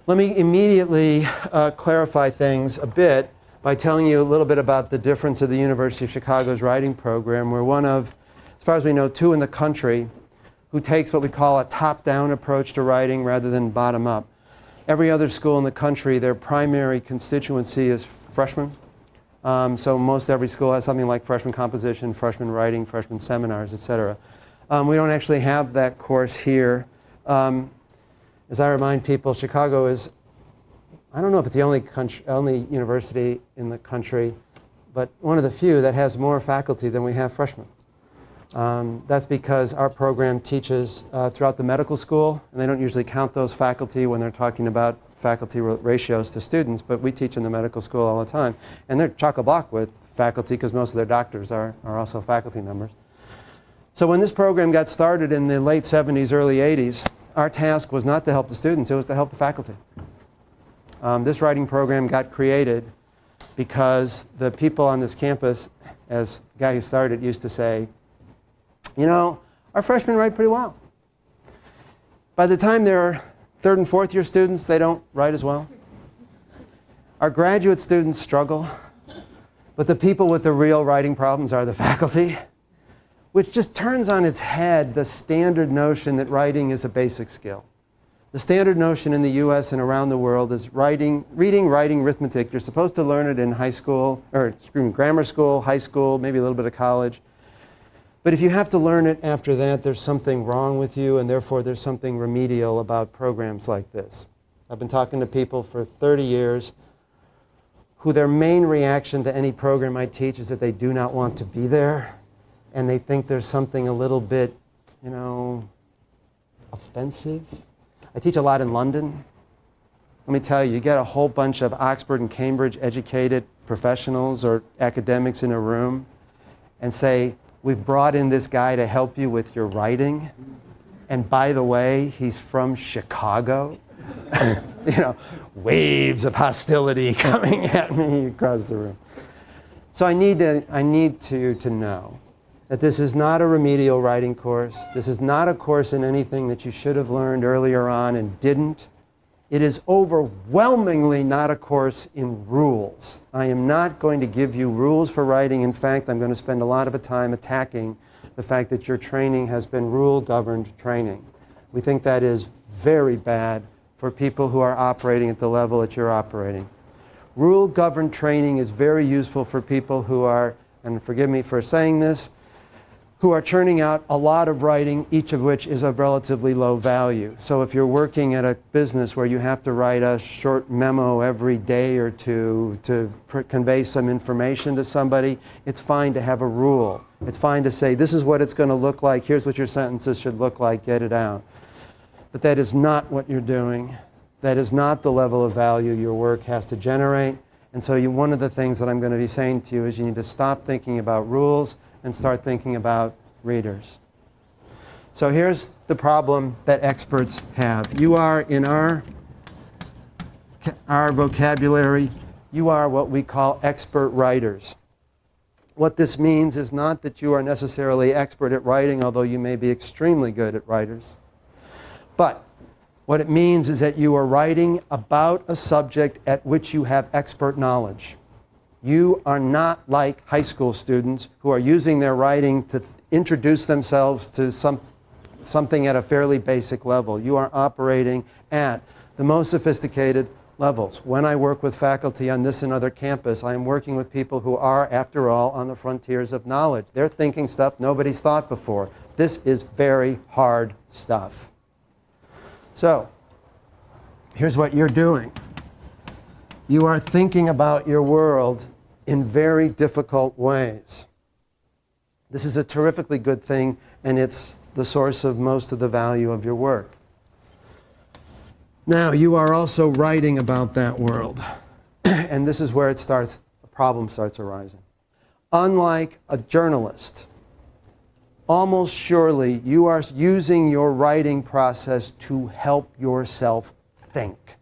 Let me immediately clarify things a bit by telling you a little bit about the difference of the University of Chicago's writing program. We're one of, as far as we know, 2 in the country who takes what we call a top-down approach to writing rather than bottom-up. Every other school in the country, their primary constituency is freshmen. So most every school has something like freshman composition, freshman writing, freshman seminars, etc. We don't actually have that course here. As I remind people, Chicago is, I don't know if it's the only university in the country, but one of the few that has more faculty than we have freshmen. That's because our program teaches throughout the medical school, and they don't usually count those faculty when they're talking about faculty ratios to students, but we teach in the medical school all the time. And they're chock-a-block with faculty because most of their doctors are also faculty members. So when this program got started in the late 70s, early 80s, our task was not to help the students, it was to help the faculty. This writing program got created because the people on this campus, as the guy who started it used to say, you know, our freshmen write pretty well. By the time they're 3rd and 4th year students, they don't write as well. Our graduate students struggle, but the people with the real writing problems are the faculty, which just turns on its head the standard notion that writing is a basic skill. The standard notion in the US and around the world is reading, writing, arithmetic. You're supposed to learn it in high school, or grammar school, high school, maybe a little bit of college. But if you have to learn it after that, there's something wrong with you, and therefore there's something remedial about programs like this. I've been talking to people for 30 years who their main reaction to any program I teach is that they do not want to be there, and they think there's something a little bit, you know, offensive. I teach a lot in London. Let me tell you, you get a whole bunch of Oxford and Cambridge educated professionals or academics in a room and say, we've brought in this guy to help you with your writing. And by the way, he's from Chicago. You know, waves of hostility coming at me across the room. So I need you to know that this is not a remedial writing course. This is not a course in anything that you should have learned earlier on and didn't. It is overwhelmingly not a course in rules. I am not going to give you rules for writing. In fact, I'm going to spend a lot of time attacking the fact that your training has been rule-governed training. We think that is very bad for people who are operating at the level that you're operating. Rule-governed training is very useful for people who are, and forgive me for saying this, who are churning out a lot of writing, each of which is of relatively low value. So if you're working at a business where you have to write a short memo every day or two to convey some information to somebody, it's fine to have a rule. It's fine to say, this is what it's going to look like, here's what your sentences should look like, get it out. But that is not what you're doing. That is not the level of value your work has to generate. And so one of the things that I'm going to be saying to you is you need to stop thinking about rules and start thinking about readers. So here's the problem that experts have. You are, in our vocabulary, you are what we call expert writers. What this means is not that you are necessarily expert at writing, although you may be extremely good at writers. But what it means is that you are writing about a subject at which you have expert knowledge. You are not like high school students who are using their writing to introduce themselves to something at a fairly basic level. You are operating at the most sophisticated levels. When I work with faculty on this and other campus, I am working with people who are, after all, on the frontiers of knowledge. They're thinking stuff nobody's thought before. This is very hard stuff. So, here's what you're doing. You are thinking about your world in very difficult ways. This is a terrifically good thing, and it's the source of most of the value of your work. Now, you are also writing about that world. And this is where the problem starts arising. Unlike a journalist, almost surely you are using your writing process to help yourself think.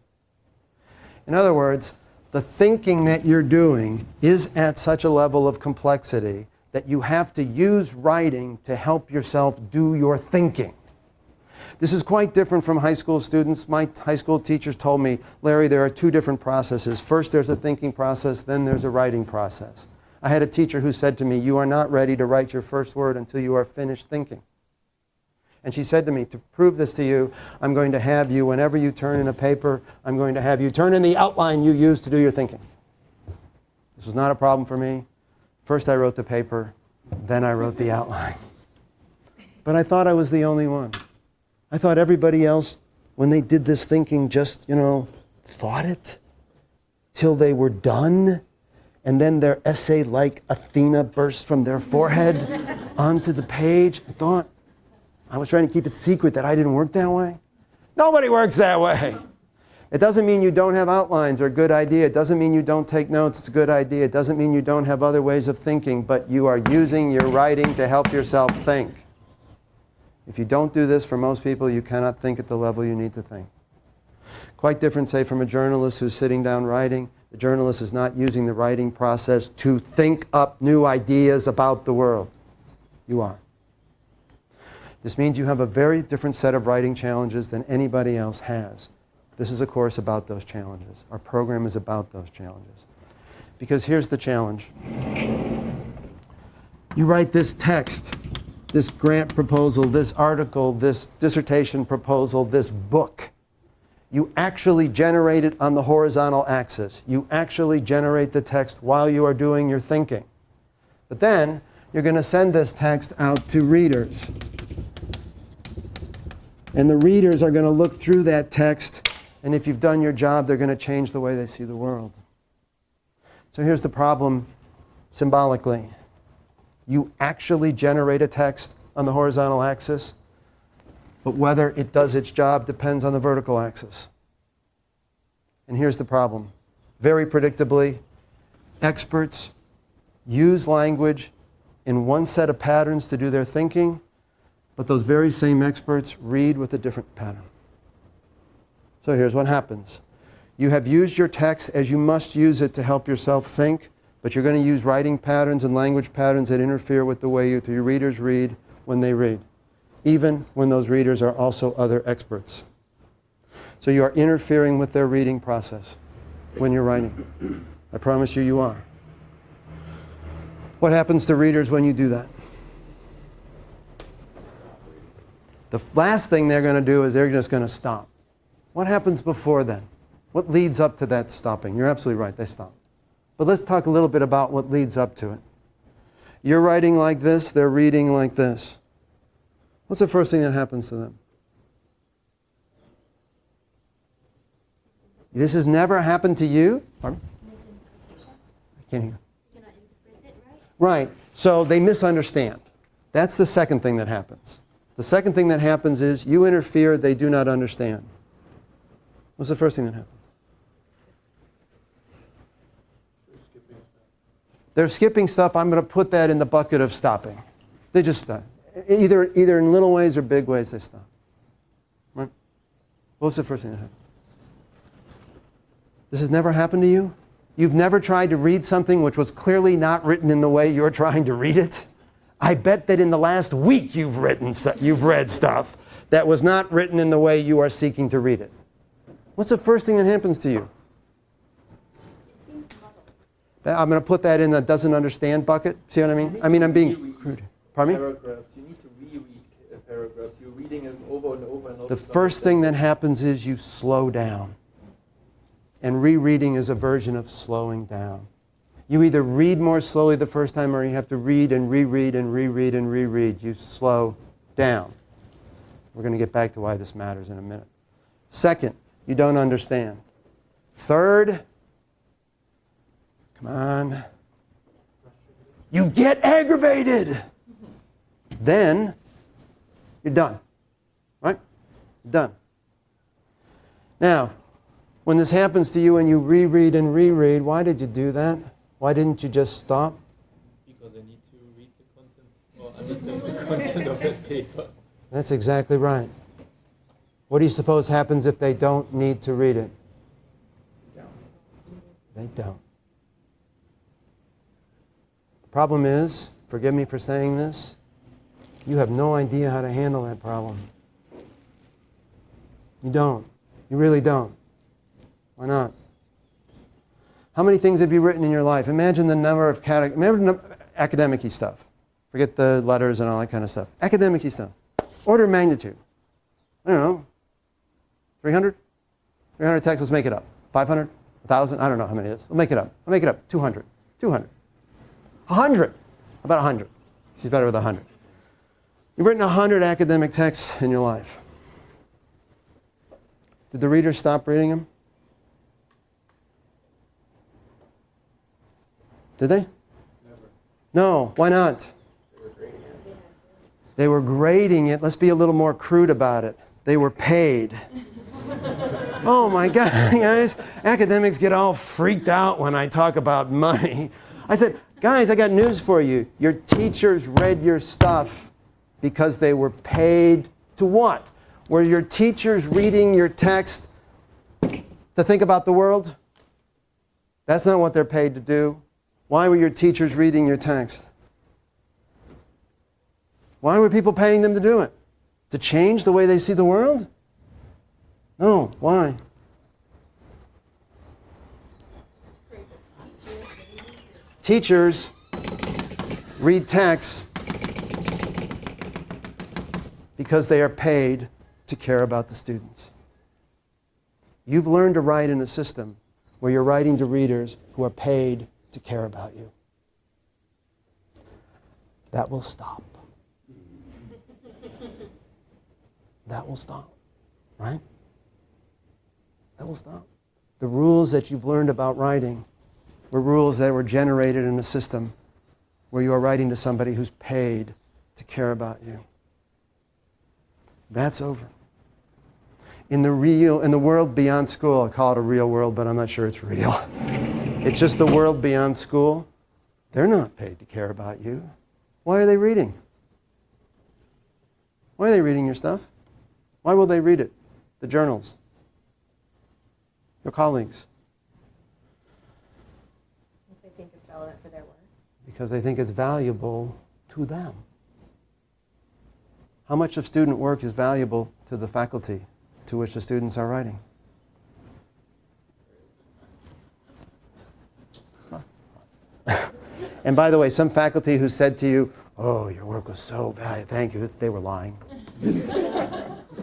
In other words, the thinking that you're doing is at such a level of complexity that you have to use writing to help yourself do your thinking. This is quite different from high school students. My high school teachers told me, Larry, there are two different processes. First, there's a thinking process, then there's a writing process. I had a teacher who said to me, you are not ready to write your first word until you are finished thinking. And she said to me, to prove this to you, I'm going to have you, whenever you turn in a paper, I'm going to have you turn in the outline you used to do your thinking. This was not a problem for me. First I wrote the paper, then I wrote the outline. But I thought I was the only one. I thought everybody else, when they did this thinking, just, thought it till they were done. And then their essay, like Athena, burst from their forehead onto the page. I was trying to keep it secret that I didn't work that way. Nobody works that way. It doesn't mean you don't have outlines or a good idea. It doesn't mean you don't take notes. It's a good idea. It doesn't mean you don't have other ways of thinking, but you are using your writing to help yourself think. If you don't do this, for most people, you cannot think at the level you need to think. Quite different, say, from a journalist who's sitting down writing. The journalist is not using the writing process to think up new ideas about the world. You are. This means you have a very different set of writing challenges than anybody else has. This is a course about those challenges. Our program is about those challenges. Because here's the challenge. You write this text, this grant proposal, this article, this dissertation proposal, this book. You actually generate it on the horizontal axis. You actually generate the text while you are doing your thinking. But then you're going to send this text out to readers. And the readers are going to look through that text, and if you've done your job, they're going to change the way they see the world. So here's the problem symbolically. You actually generate a text on the horizontal axis, but whether it does its job depends on the vertical axis. And here's the problem. Very predictably, experts use language in one set of patterns to do their thinking, but those very same experts read with a different pattern. So here's what happens. You have used your text as you must use it to help yourself think, but you're going to use writing patterns and language patterns that interfere with the way your readers read when they read, even when those readers are also other experts. So you are interfering with their reading process when you're writing. I promise you, you are. What happens to readers when you do that? The last thing they're going to do is they're just going to stop. What happens before then? What leads up to that stopping? You're absolutely right, they stop. But let's talk a little bit about what leads up to it. You're writing like this, they're reading like this. What's the first thing that happens to them? This has never happened to you? Pardon? I can't hear. You cannot interpret it, right? Right. So they misunderstand. That's the second thing that happens. The second thing that happens is you interfere, they do not understand. What's the first thing that happens? They're skipping stuff. I'm going to put that in the bucket of stopping. They just stop. Either in little ways or big ways, they stop. Right? What's the first thing that happens? This has never happened to you? You've never tried to read something which was clearly not written in the way you're trying to read it? I bet that in the last week you've read stuff that was not written in the way you are seeking to read it. What's the first thing that happens to you? It seems muddled. I'm going to put that in the doesn't understand bucket. See what I mean? I'm being crude. Pardon me? Paragraphs. You need to reread paragraphs. You're reading them over and over and over. The first thing that happens is you slow down. And rereading is a version of slowing down. You either read more slowly the first time or you have to read and reread and reread and reread. You slow down. We're going to get back to why this matters in a minute. Second, you don't understand. Third, come on, you get aggravated. Then you're done. Right? You're done. Now, when this happens to you and you reread and reread, why did you do that? Why didn't you just stop? Because I need to read the content or understand the content of that paper. That's exactly right. What do you suppose happens if they don't need to read it? They don't. The problem is, forgive me for saying this, you have no idea how to handle that problem. You don't. You really don't. Why not? How many things have you written in your life? Imagine the number of academic-y stuff. Forget the letters and all that kind of stuff. Academic-y stuff. Order of magnitude. I don't know. 300? 300 texts, let's make it up. 500? 1,000? I don't know how many it is. We'll make it up. I'll make it up. 200. 200. 100. About 100. She's better with 100. You've written 100 academic texts in your life. Did the readers stop reading them? Did they? Never. No. Why not? They were grading it. Let's be a little more crude about it. They were paid. Oh my God, guys. Academics get all freaked out when I talk about money. I said, guys, I got news for you. Your teachers read your stuff because they were paid to what? Were your teachers reading your text to think about the world? That's not what they're paid to do. Why were your teachers reading your text? Why were people paying them to do it? To change the way they see the world? No. Why? Teachers read texts because they are paid to care about the students. You've learned to write in a system where you're writing to readers who are paid to care about you. That will stop. That will stop, right? That will stop. The rules that you've learned about writing were rules that were generated in a system where you are writing to somebody who's paid to care about you. That's over. In the world beyond school, I call it a real world, but I'm not sure it's real. It's just the world beyond school. They're not paid to care about you. Why are they reading? Why are they reading your stuff? Why will they read it? The journals. Your colleagues. If they think it's relevant for their work. Because they think it's valuable to them. How much of student work is valuable to the faculty to which the students are writing? And by the way, some faculty who said to you, oh, your work was so valuable, thank you, they were lying.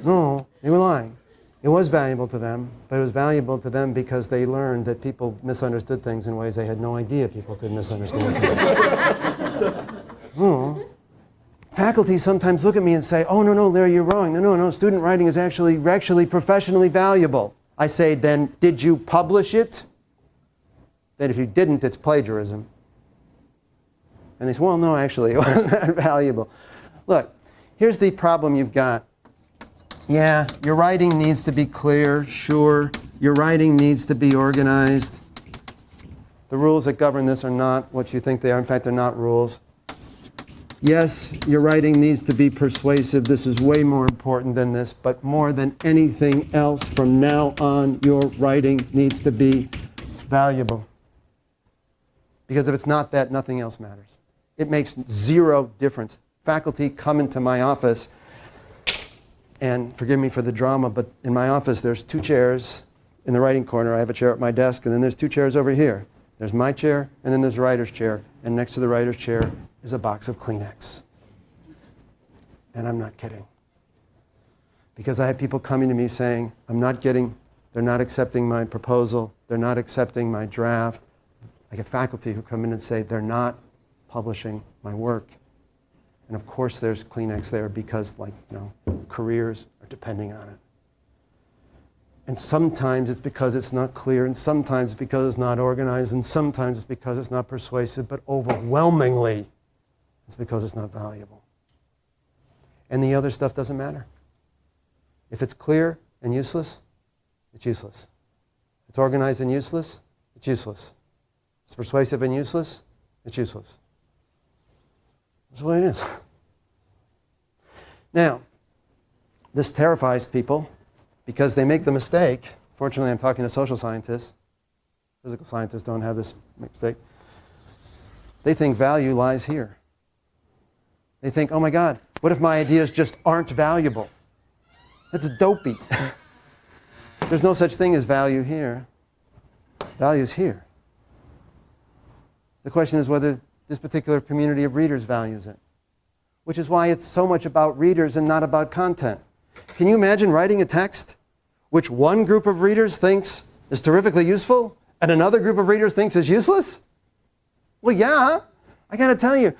No, they were lying. It was valuable to them, but it was valuable to them because they learned that people misunderstood things in ways they had no idea people could misunderstand things. Oh. Faculty sometimes look at me and say, oh, no, Larry, you're wrong. No, student writing is actually professionally valuable. I say, then did you publish it? Then if you didn't, it's plagiarism. And they say, well, no, actually, it wasn't that valuable. Look, here's the problem you've got. Yeah, your writing needs to be clear, sure. Your writing needs to be organized. The rules that govern this are not what you think they are. In fact, they're not rules. Yes, your writing needs to be persuasive. This is way more important than this. But more than anything else, from now on, your writing needs to be valuable. Because if it's not that, nothing else matters. It makes zero difference. Faculty come into my office, and forgive me for the drama, but in my office there's 2 chairs in the writing corner. I have a chair at my desk, and then there's 2 chairs over here. There's my chair, and then there's the writer's chair. And next to the writer's chair is a box of Kleenex. And I'm not kidding. Because I have people coming to me saying, they're not accepting my proposal, they're not accepting my draft. I get faculty who come in and say, they're not publishing my work. And of course there's Kleenex there because, careers are depending on it. And sometimes it's because it's not clear, and sometimes it's because it's not organized, and sometimes it's because it's not persuasive, but overwhelmingly it's because it's not valuable. And the other stuff doesn't matter. If it's clear and useless, it's useless. If it's organized and useless, it's useless. If it's persuasive and useless, it's useless. That's the way it is. Now, this terrifies people because they make the mistake. Fortunately, I'm talking to social scientists. Physical scientists don't have this mistake. They think value lies here. They think, oh my God, what if my ideas just aren't valuable? That's dopey. There's no such thing as value here. Value is here. The question is whether this particular community of readers values it, which is why it's so much about readers and not about content. Can you imagine writing a text which one group of readers thinks is terrifically useful and another group of readers thinks is useless? Well, yeah. I got to tell you,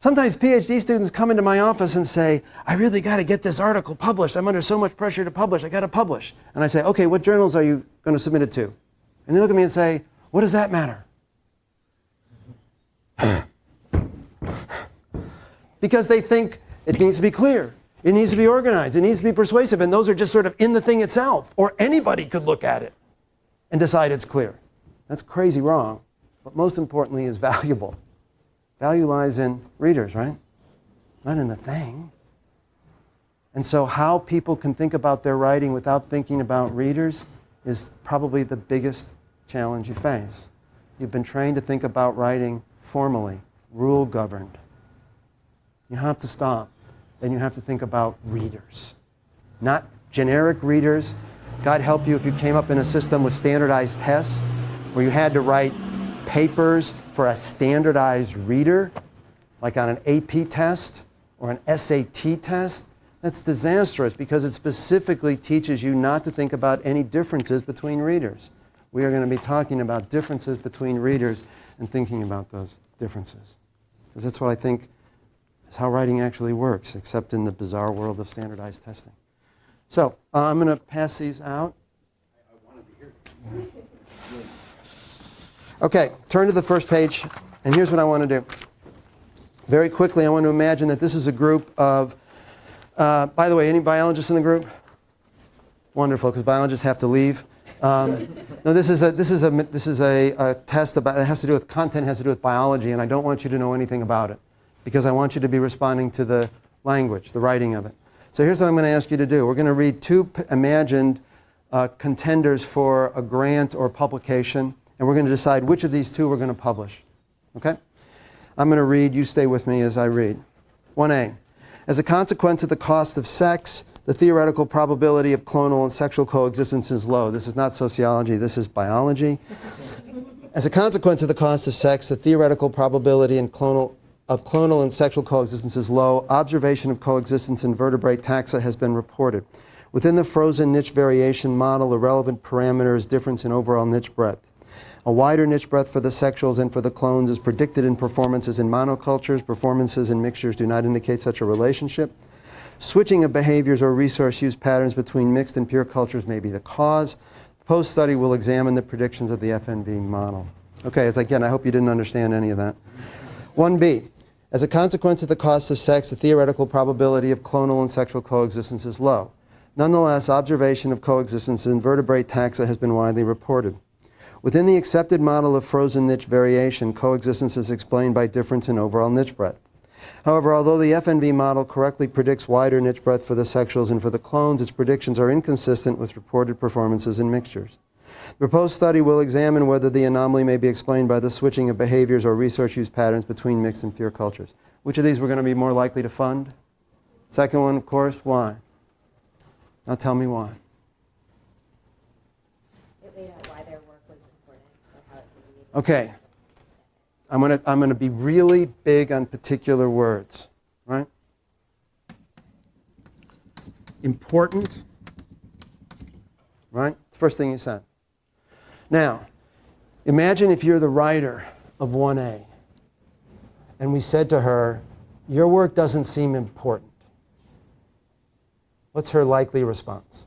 sometimes PhD students come into my office and say, I really got to get this article published. I'm under so much pressure to publish. I got to publish. And I say, okay, what journals are you going to submit it to? And they look at me and say, what does that matter? Because they think it needs to be clear. It needs to be organized. It needs to be persuasive. And those are just sort of in the thing itself. Or anybody could look at it and decide it's clear. That's crazy wrong. But most importantly is valuable. Value lies in readers, right? Not in the thing. And so how people can think about their writing without thinking about readers is probably the biggest challenge you face. You've been trained to think about writing formally, rule-governed. You have to stop. Then you have to think about readers. Not generic readers. God help you if you came up in a system with standardized tests where you had to write papers for a standardized reader, like on an AP test or an SAT test. That's disastrous because it specifically teaches you not to think about any differences between readers. We are going to be talking about differences between readers and thinking about those differences. Because that's what I think is how writing actually works, except in the bizarre world of standardized testing. So I'm going to pass these out. Okay, turn to the first page, and here's what I want to do. Very quickly, I want to imagine that this is a group of, by the way, any biologists in the group? Wonderful, because biologists have to leave. No, this is a test about, it has to do with content, has to do with biology, and I don't want you to know anything about it because I want you to be responding to the language, the writing of it. So here's what I'm going to ask you to do. We're going to read two imagined contenders for a grant or publication, and we're going to decide which of these two we're going to publish. Okay? I'm going to read. You stay with me as I read. 1A. As a consequence of the cost of sex, the theoretical probability of clonal and sexual coexistence is low. This is not sociology. This is biology. As a consequence of the cost of sex, the theoretical probability of clonal and sexual coexistence is low. Observation of coexistence in vertebrate taxa has been reported. Within the frozen niche variation model, the relevant parameter is difference in overall niche breadth. A wider niche breadth for the sexuals and for the clones is predicted in performances in monocultures. Performances in mixtures do not indicate such a relationship. Switching of behaviors or resource use patterns between mixed and pure cultures may be the cause. The post-study will examine the predictions of the FNV model. Okay, again, I hope you didn't understand any of that. 1B. As a consequence of the cost of sex, the theoretical probability of clonal and sexual coexistence is low. Nonetheless, observation of coexistence in vertebrate taxa has been widely reported. Within the accepted model of frozen niche variation, coexistence is explained by difference in overall niche breadth. However, although the FNV model correctly predicts wider niche breadth for the sexuals and for the clones, its predictions are inconsistent with reported performances in mixtures. The proposed study will examine whether the anomaly may be explained by the switching of behaviors or resource use patterns between mixed and pure cultures. Which of these we're going to be more likely to fund? Second one, of course. Why? Now tell me why. It laid out why their work was important, or how it didn't need Okay. I'm going to be really big on particular words, right? Important, right? First thing you said. Now, imagine if you're the writer of 1A, and we said to her, your work doesn't seem important. What's her likely response?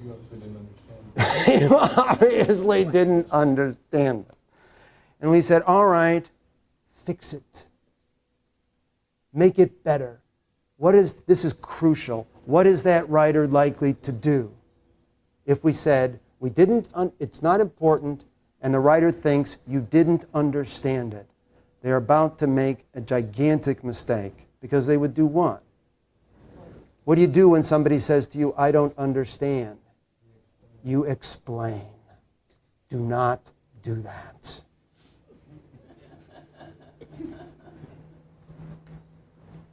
You obviously didn't understand. You obviously didn't understand it. And we said, all right, fix it. Make it better. This is crucial. What is that writer likely to do? If we said, it's not important, and the writer thinks you didn't understand it, they're about to make a gigantic mistake. Because they would do what? What do you do when somebody says to you, I don't understand? You explain. Do not do that.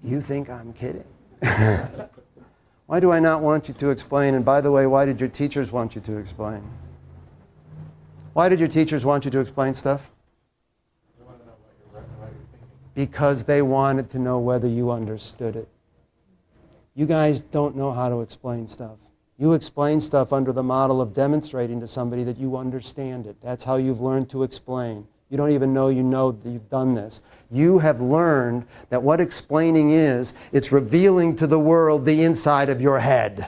You think I'm kidding? Why do I not want you to explain? And by the way, why did your teachers want you to explain? Why did your teachers want you to explain stuff? They want to know what you're thinking. Because they wanted to know whether you understood it. You guys don't know how to explain stuff. You explain stuff under the model of demonstrating to somebody that you understand it. That's how you've learned to explain. You don't even know that you've done this. You have learned that what explaining is, it's revealing to the world the inside of your head.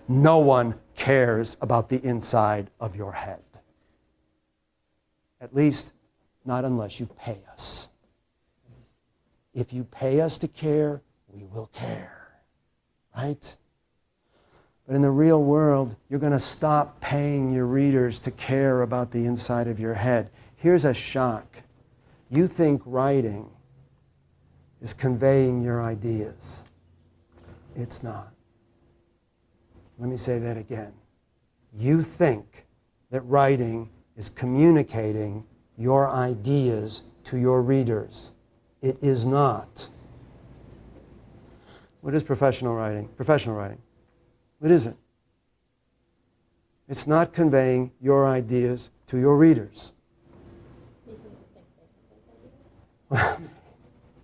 No one cares about the inside of your head. At least, not unless you pay us. If you pay us to care, we will care. Right? But in the real world, you're going to stop paying your readers to care about the inside of your head. Here's a shock. You think writing is conveying your ideas. It's not. Let me say that again. You think that writing is communicating your ideas to your readers. It is not. What is professional writing? Professional writing. What is it? It's not conveying your ideas to your readers.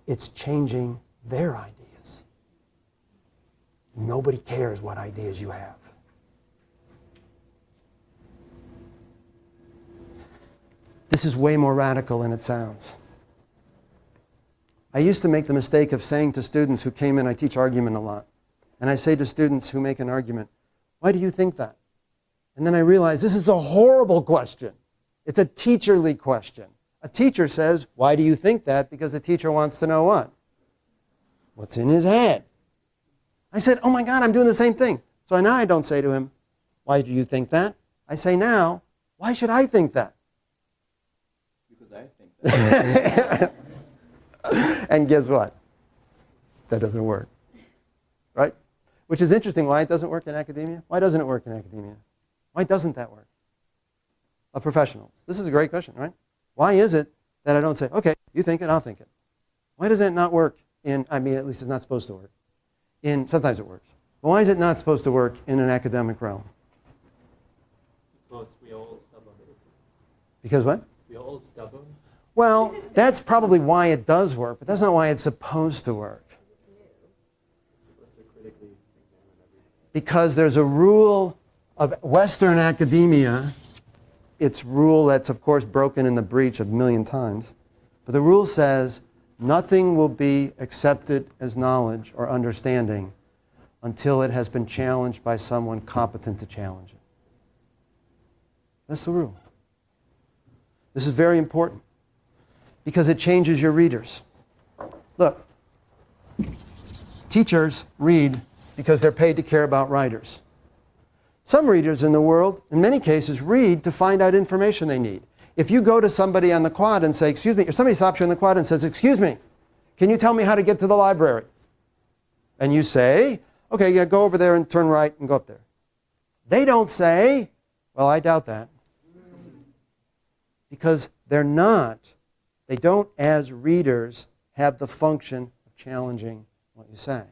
It's changing their ideas. Nobody cares what ideas you have. This is way more radical than it sounds. I used to make the mistake of saying to students who came in, I teach argument a lot, and I say to students who make an argument, why do you think that? And then I realize this is a horrible question. It's a teacherly question. A teacher says, why do you think that? Because the teacher wants to know what? What's in his head. I said, oh my God, I'm doing the same thing. So now I don't say to him, why do you think that? I say now, why should I think that? Because I think that. And guess what? That doesn't work. Right? Which is interesting why it doesn't work in academia. Why doesn't it work in academia? Why doesn't that work? A professional. This is a great question, right? Why is it that I don't say, okay, you think it, I'll think it? Why does that not work in, at least it's not supposed to work. Sometimes it works. But why is it not supposed to work in an academic realm? Because we are all stubborn. Because what? We are all stubborn. Well, that's probably why it does work, but that's not why it's supposed to work. Because there's a rule of Western academia. It's rule that's, of course, broken in the breach a million times. But the rule says nothing will be accepted as knowledge or understanding until it has been challenged by someone competent to challenge it. That's the rule. This is very important because it changes your readers. Look, teachers read because they're paid to care about writers. Some readers in the world, in many cases, read to find out information they need. If you go to somebody on the quad and say, excuse me, or somebody stops you on the quad and says, excuse me, can you tell me how to get to the library? And you say, okay, yeah, go over there and turn right and go up there. They don't say, well, I doubt that. Because they don't, as readers, have the function of challenging what you say.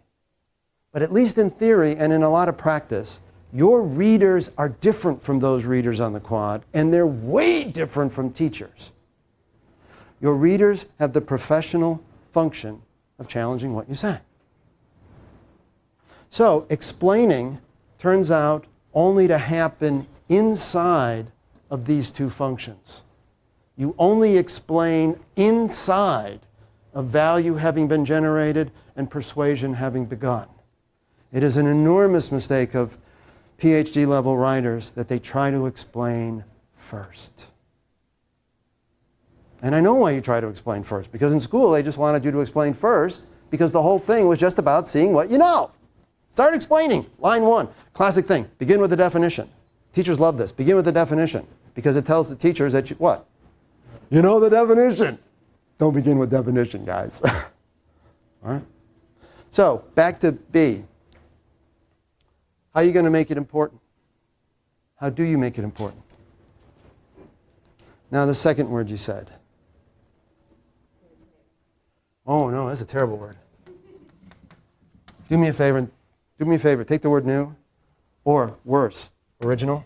But at least in theory and in a lot of practice, your readers are different from those readers on the quad, and they're way different from teachers. Your readers have the professional function of challenging what you say. So explaining turns out only to happen inside of these two functions. You only explain inside of value having been generated and persuasion having begun. It is an enormous mistake of PhD level writers that they try to explain first. And I know why you try to explain first, because in school they just wanted you to explain first because the whole thing was just about seeing what you know. Start explaining. Line 1, classic thing, begin with the definition. Teachers love this. Begin with the definition because it tells the teachers that what? You know the definition. Don't begin with definition, guys. All right? So, back to B. How are you going to make it important? How do you make it important? Now, the second word you said. Oh, no, that's a terrible word. Do me a favor and Do me a favor, take the word new, or worse, original.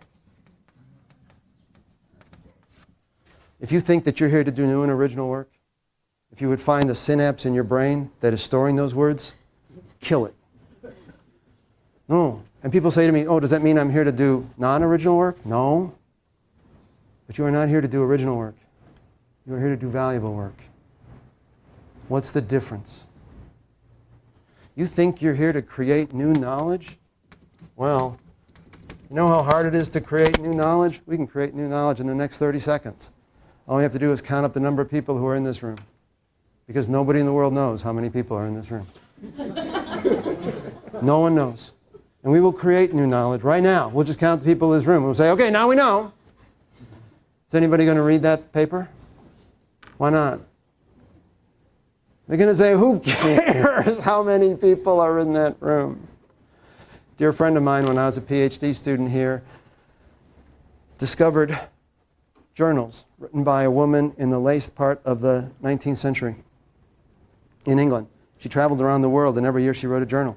If you think that you're here to do new and original work, if you would find the synapse in your brain that is storing those words, kill it. No. And people say to me, oh, does that mean I'm here to do non-original work? No. But you are not here to do original work. You are here to do valuable work. What's the difference? You think you're here to create new knowledge? Well, you know how hard it is to create new knowledge? We can create new knowledge in the next 30 seconds. All we have to do is count up the number of people who are in this room. Because nobody in the world knows how many people are in this room. No one knows. And we will create new knowledge right now. We'll just count the people in this room. We'll say, okay, now we know. Is anybody going to read that paper? Why not? They're going to say, who cares how many people are in that room? Dear friend of mine, when I was a PhD student here, discovered journals written by a woman in the late part of the 19th century in England. She traveled around the world, and every year she wrote a journal.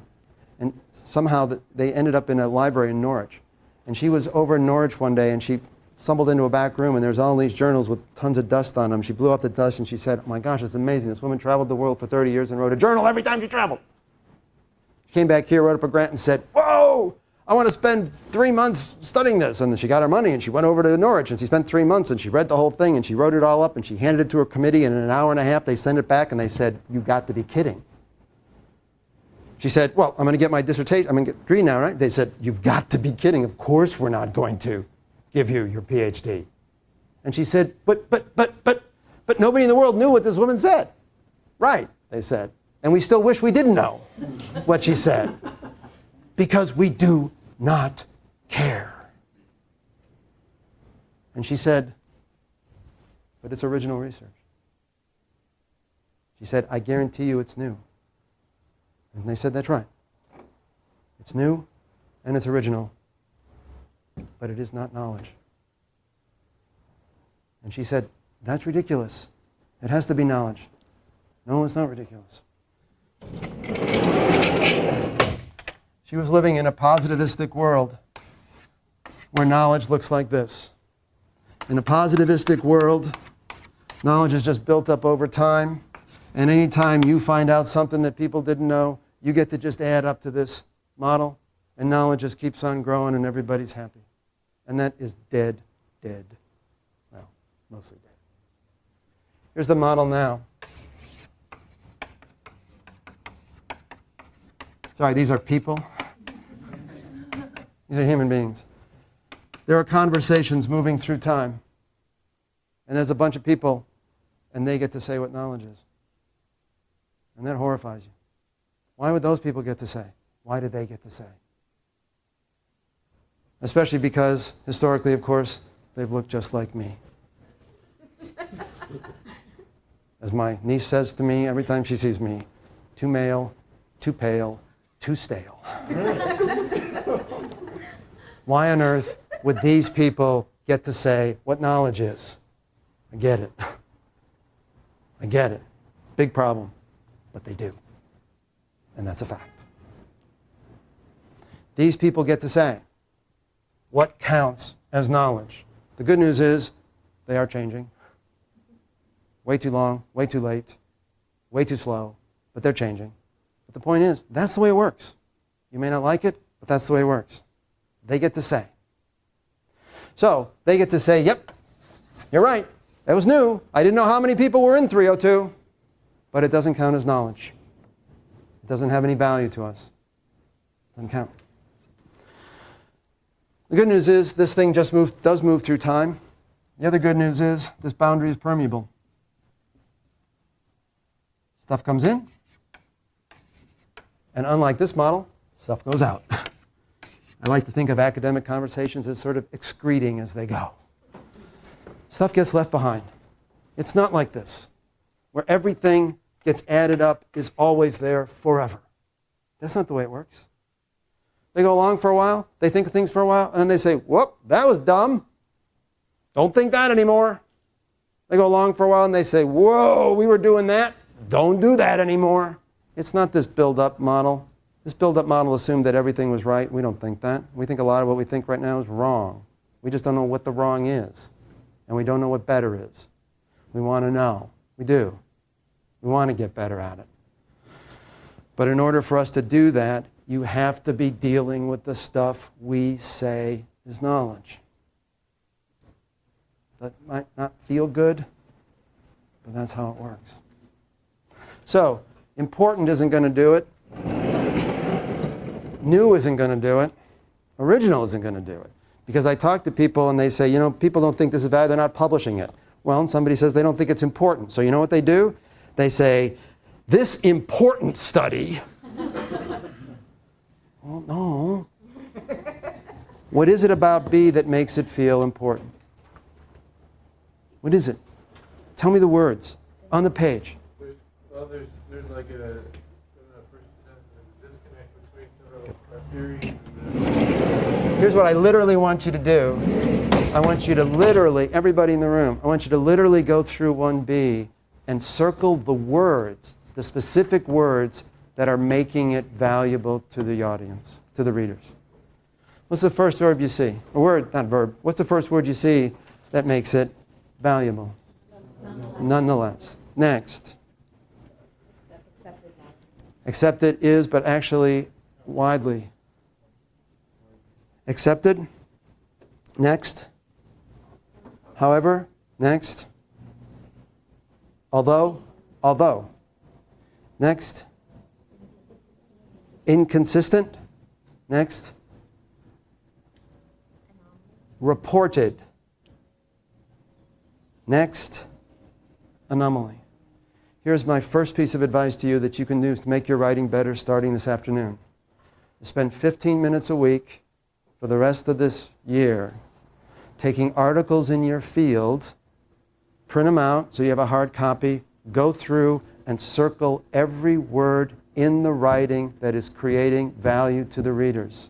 And somehow they ended up in a library in Norwich. And she was over in Norwich one day, and she stumbled into a back room, and there's all these journals with tons of dust on them. She blew off the dust, and she said, oh my gosh, it's amazing. This woman traveled the world for 30 years and wrote a journal every time she traveled. She came back here, wrote up a grant, and said, whoa, I want to spend 3 months studying this. And then she got her money, and she went over to Norwich, and she spent 3 months, and she read the whole thing, and she wrote it all up, and she handed it to her committee, and in an hour and a half, they sent it back, and they said, you got to be kidding. She said, well, I'm going to get my dissertation. I'm going to get a degree now, right? They said, you've got to be kidding. Of course we're not going to give you your PhD. And she said, but nobody in the world knew what this woman said. Right, they said. And we still wish we didn't know what she said. Because we do not care. And she said, but it's original research. She said, I guarantee you it's new. And they said, that's right. It's new and it's original, but it is not knowledge. And she said, that's ridiculous. It has to be knowledge. No, it's not ridiculous. She was living in a positivistic world where knowledge looks like this. In a positivistic world, knowledge is just built up over time, and anytime you find out something that people didn't know, you get to just add up to this model, and knowledge just keeps on growing and everybody's happy. And that is dead. Well, mostly dead. Here's the model now. Sorry, these are people. These are human beings. There are conversations moving through time. And there's a bunch of people, and they get to say what knowledge is. And that horrifies you. Why would those people get to say? Why did they get to say? Especially because, historically, of course, they've looked just like me. As my niece says to me every time she sees me, too male, too pale, too stale. Why on earth would these people get to say what knowledge is? I get it. I get it. Big problem. But they do. And that's a fact. These people get to say what counts as knowledge. The good news is they are changing. Way too long, way too late, way too slow, but they're changing. But the point is, that's the way it works. You may not like it, but that's the way it works. They get to say. So they get to say, yep, you're right. That was new. I didn't know how many people were in 302, but it doesn't count as knowledge. It doesn't have any value to us. It doesn't count. The good news is this thing just does move through time. The other good news is this boundary is permeable. Stuff comes in, and unlike this model, stuff goes out. I like to think of academic conversations as sort of excreting as they go. Stuff gets left behind. It's not like this, where everything gets added up, is always there forever. That's not the way it works. They go along for a while, they think of things for a while, and then they say, whoop, that was dumb. Don't think that anymore. They go along for a while and they say, whoa, we were doing that. Don't do that anymore. It's not this build-up model. This build-up model assumed that everything was right. We don't think that. We think a lot of what we think right now is wrong. We just don't know what the wrong is. And we don't know what better is. We want to know. We do. We want to get better at it. But in order for us to do that, you have to be dealing with the stuff we say is knowledge. That might not feel good, but that's how it works. So, important isn't going to do it. New isn't going to do it. Original isn't going to do it. Because I talk to people and they say, you know, people don't think this is valuable, they're not publishing it. Well, and somebody says they don't think it's important. So you know what they do? They say, this important study. Well, no. What is it about B that makes it feel important? What is it? Tell me the words on the page. There's like a first disconnect between a theory and Here's what I literally want you to do. I want you to literally, everybody in the room, I want you to literally go through 1B and circle the words, the specific words that are making it valuable to the audience, to the readers. What's the first verb you see? A word, not verb. What's the first word you see that makes it valuable? Nonetheless. Next. Accepted is, but actually widely. Accepted. Next. However. Next. Although. Next. Inconsistent. Next. Reported. Next. Anomaly. Here's my first piece of advice to you that you can do to make your writing better starting this afternoon. Spend 15 minutes a week for the rest of this year taking articles in your field, print them out so you have a hard copy, go through and circle every word in the writing that is creating value to the readers.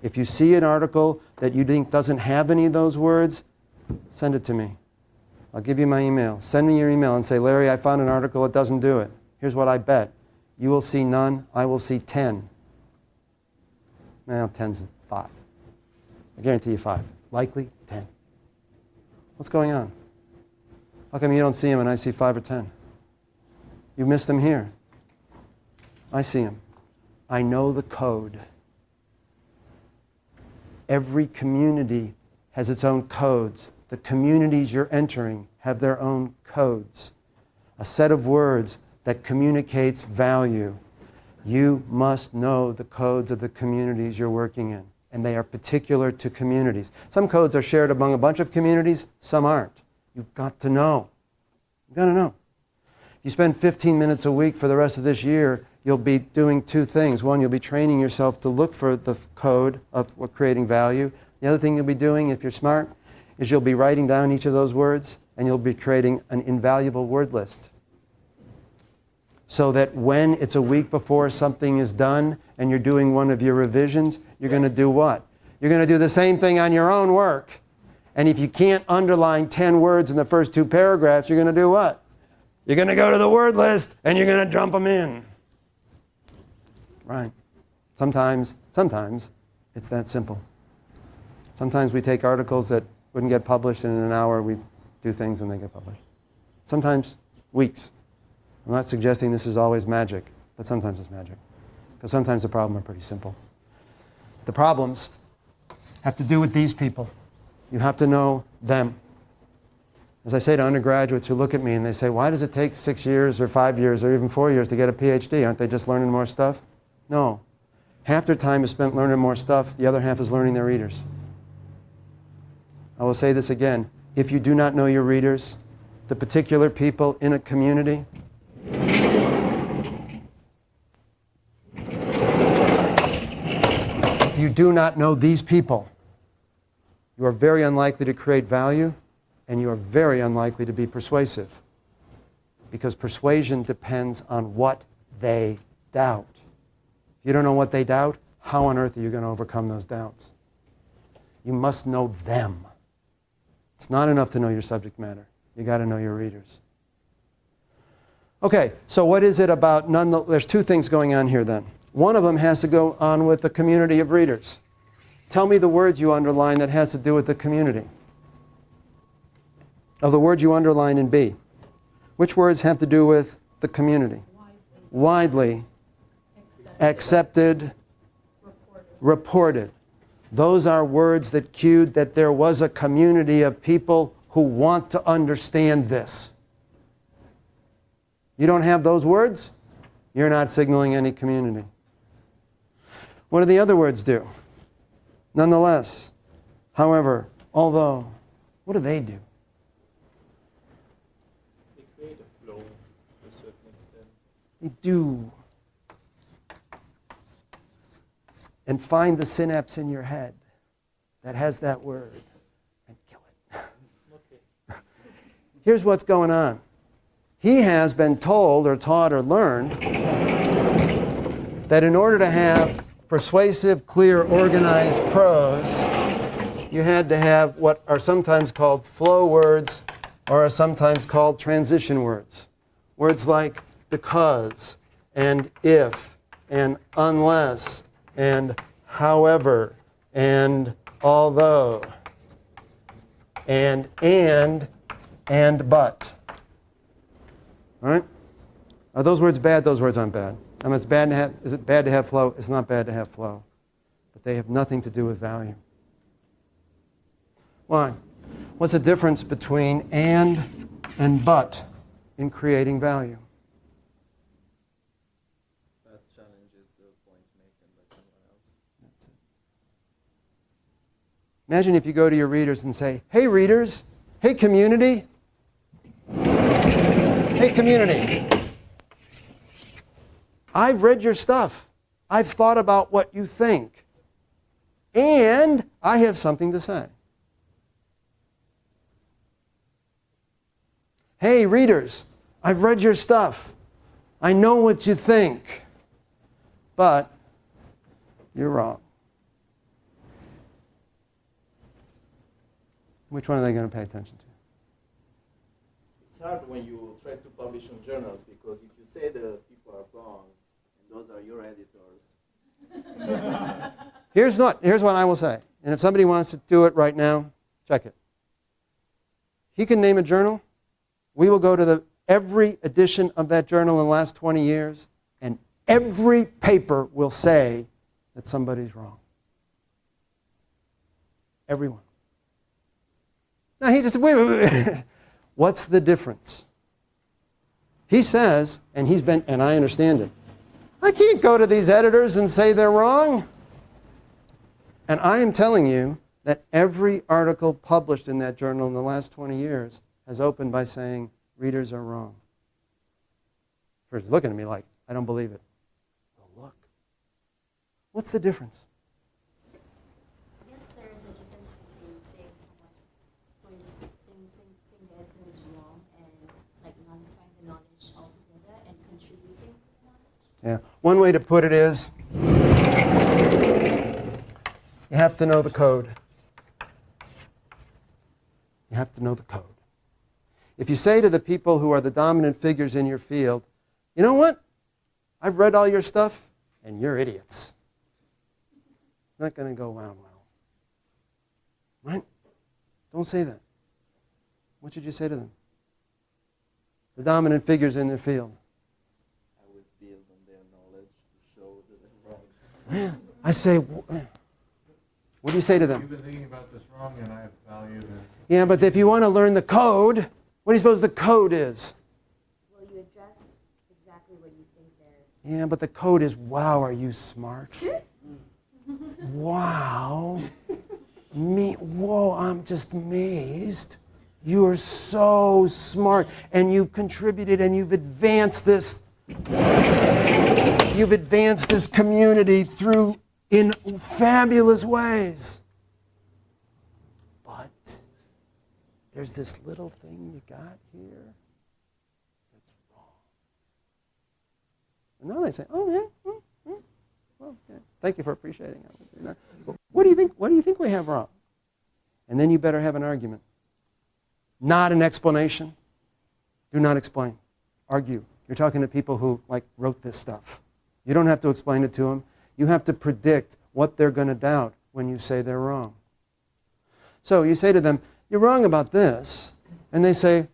If you see an article that you think doesn't have any of those words, send it to me. I'll give you my email. Send me your email and say, Larry, I found an article that doesn't do it. Here's what I bet. You will see none. I will see 10. Well, 10's 5. I guarantee you 5. Likely 10. What's going on? How come you don't see them and I see 5 or 10? You missed them here. I see them. I know the code. Every community has its own codes. The communities you're entering have their own codes. A set of words that communicates value. You must know the codes of the communities you're working in, and they are particular to communities. Some codes are shared among a bunch of communities, some aren't. You've got to know. You've got to know. If you spend 15 minutes a week for the rest of this year, you'll be doing 2 things. One, you'll be training yourself to look for the code of what creating value. The other thing you'll be doing, if you're smart, is you'll be writing down each of those words, and you'll be creating an invaluable word list. So that when it's a week before something is done and you're doing one of your revisions, you're going to do what? You're going to do the same thing on your own work. And if you can't underline 10 words in the first 2 paragraphs, you're going to do what? You're going to go to the word list and you're going to jump them in. Right. Sometimes it's that simple. Sometimes we take articles that wouldn't get published, and in an hour we do things and they get published. Sometimes weeks. I'm not suggesting this is always magic, but sometimes it's magic. Because sometimes the problems are pretty simple. The problems have to do with these people. You have to know them. As I say to undergraduates who look at me and they say, why does it take 6 years or 5 years or even 4 years to get a PhD? Aren't they just learning more stuff? No. Half their time is spent learning more stuff. The other half is learning their readers. I will say this again. If you do not know your readers, the particular people in a community, if you do not know these people, you are very unlikely to create value, and you are very unlikely to be persuasive. Because persuasion depends on what they doubt. If you don't know what they doubt, how on earth are you going to overcome those doubts? You must know them. It's not enough to know your subject matter. You got to know your readers. Okay, so what is it about there's 2 things going on here then. One of them has to go on with the community of readers. Tell me the words you underline that has to do with the community. Of the words you underline in B, which words have to do with the community? Widely. Accepted. Reported. Those are words that cued that there was a community of people who want to understand this. You don't have those words, you're not signaling any community. What do the other words do? Nonetheless, however, although, what do they do? They create a flow to a certain extent. They do. And find the synapse in your head that has that word and kill it. Okay. Here's what's going on. He has been told or taught or learned that in order to have persuasive, clear, organized prose, you had to have what are sometimes called flow words or are sometimes called transition words. Words like because and if and unless and however and although and but. All right? Are those words bad? Those words aren't bad. I mean, is it bad to have flow? It's not bad to have flow. But they have nothing to do with value. Why? What's the difference between and but in creating value? That challenges the point making by someone else. That's it. Imagine if you go to your readers and say, hey readers, hey community, hey community, I've read your stuff. I've thought about what you think. And I have something to say. Hey readers, I've read your stuff. I know what you think. But you're wrong. Which one are they going to pay attention to? It's hard when you try to publish on journals because if you say the people are wrong, and those are your editors. Here's what I will say. And if somebody wants to do it right now, check it. He can name a journal. We will go to every edition of that journal in the last 20 years, and every paper will say that somebody's wrong. Everyone. Now he just said, wait. What's the difference? He says, and I understand it, I can't go to these editors and say they're wrong. And I am telling you that every article published in that journal in the last 20 years has opened by saying, readers are wrong. First, looking at me like, I don't believe it. Well, look. What's the difference? I guess there is a difference between saying someone who is saying the editor is wrong and like nullifying the knowledge altogether and contributing to the knowledge. Yeah. One way to put it is, you have to know the code. You have to know the code. If you say to the people who are the dominant figures in your field, you know what? I've read all your stuff, and you're idiots. Not going to go down well. Right? Don't say that. What should you say to them? The dominant figures in their field. I would build on their knowledge to show that they're wrong. I say, what do you say to them? You've been thinking about this wrong, and I have valued it. Yeah, but if you want to learn the code, what do you suppose the code is? Will you address exactly what you think they're... Yeah, but the code is, wow, are you smart? Wow. Whoa, I'm just amazed. You're so smart. And you've contributed and you've advanced this. You've advanced this community through in fabulous ways. But there's this little thing you got here that's wrong. And now they say, oh yeah, well, yeah, thank you for appreciating it. What do you think? What do you think we have wrong? And then you better have an argument, not an explanation. Do not explain. Argue. You're talking to people who wrote this stuff. You don't have to explain it to them. You have to predict what they're going to doubt when you say they're wrong. So you say to them, you're wrong about this. And they say,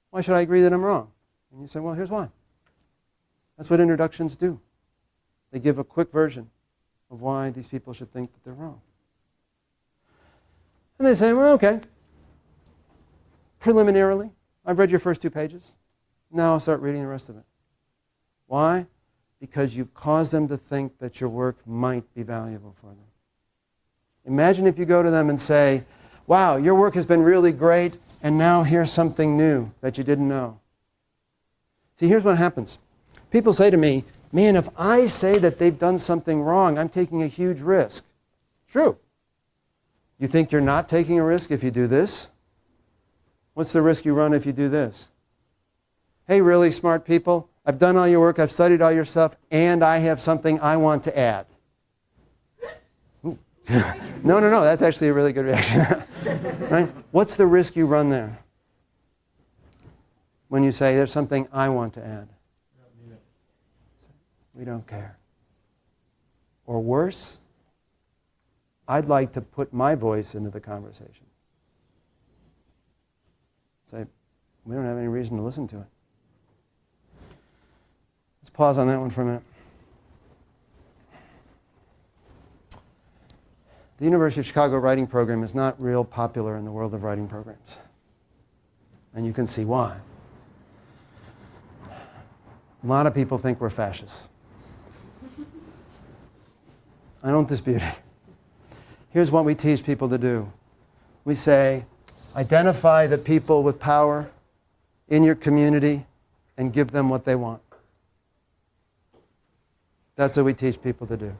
why should I agree that I'm wrong? And you say, well, here's why. That's what introductions do. They give a quick version of why these people should think that they're wrong. And they say, well, okay. Preliminarily, I've read your first 2 pages. Now I'll start reading the rest of it. Why? Because you've caused them to think that your work might be valuable for them. Imagine if you go to them and say, wow, your work has been really great, and now here's something new that you didn't know. See, here's what happens. People say to me, man, if I say that they've done something wrong, I'm taking a huge risk. True. You think you're not taking a risk if you do this? What's the risk you run if you do this? Hey, really smart people, I've done all your work, I've studied all your stuff, and I have something I want to add. No, that's actually a really good reaction. Right? What's the risk you run there? When you say, there's something I want to add. We don't care. Or worse, I'd like to put my voice into the conversation. Say, we don't have any reason to listen to it. Let's pause on that one for a minute. The University of Chicago writing program is not real popular in the world of writing programs. And you can see why. A lot of people think we're fascists. I don't dispute it. Here's what we teach people to do. We say, identify the people with power in your community and give them what they want. That's what we teach people to do.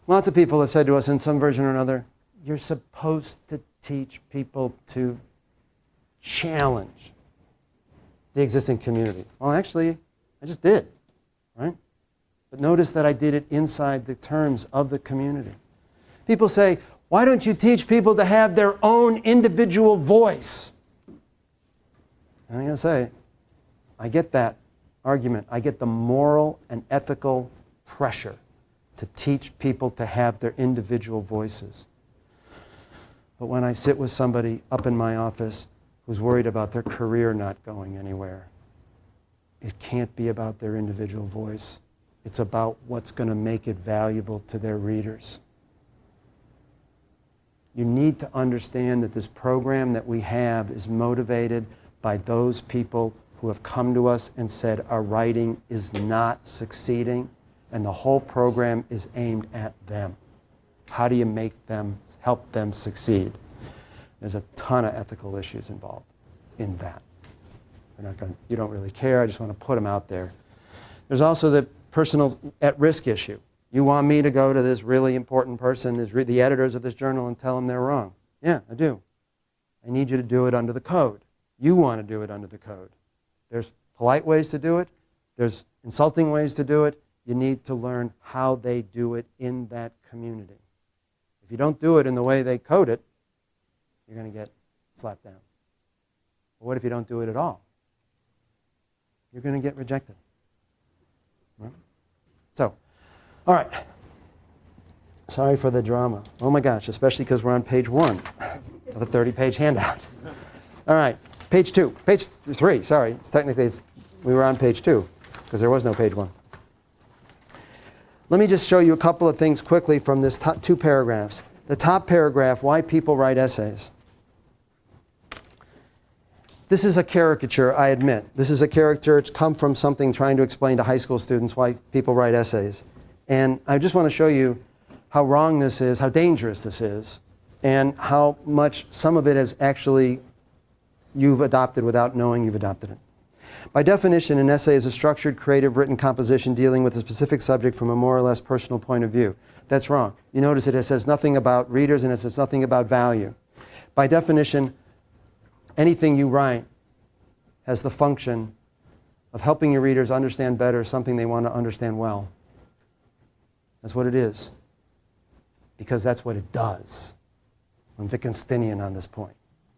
Lots of people have said to us in some version or another, you're supposed to teach people to challenge the existing community. Well, actually, I just did, right? But notice that I did it inside the terms of the community. People say, why don't you teach people to have their own individual voice? And I'm going to say, I get that argument. I get the moral and ethical pressure to teach people to have their individual voices. But when I sit with somebody up in my office who's worried about their career not going anywhere, it can't be about their individual voice. It's about what's going to make it valuable to their readers. You need to understand that this program that we have is motivated by those people who have come to us and said our writing is not succeeding, and the whole program is aimed at them. How do you make them, help them succeed? There's a ton of ethical issues involved in that. You don't really care, I just want to put them out there. There's also the personal at-risk issue. You want me to go to this really important person, the editors of this journal, and tell them they're wrong. Yeah, I do. I need you to do it under the code. You want to do it under the code. There's polite ways to do it. There's insulting ways to do it. You need to learn how they do it in that community. If you don't do it in the way they code it, you're going to get slapped down. But what if you don't do it at all? You're going to get rejected. Right? So, all right. Sorry for the drama. Oh my gosh, especially because we're on page 1 of a 30-page handout. All right, page 2. Page 3, sorry. We were on page 2 because there was no page 1. Let me just show you a couple of things quickly from this 2 paragraphs. The top paragraph, why people write essays. This is a caricature, I admit. This is a caricature. It's come from something trying to explain to high school students why people write essays. And I just want to show you how wrong this is, how dangerous this is, and how much some of it is actually you've adopted without knowing you've adopted it. By definition, an essay is a structured, creative, written composition dealing with a specific subject from a more or less personal point of view. That's wrong. You notice it says nothing about readers and it says nothing about value. By definition, anything you write has the function of helping your readers understand better something they want to understand well. That's what it is. Because that's what it does. I'm Wittgensteinian on this point.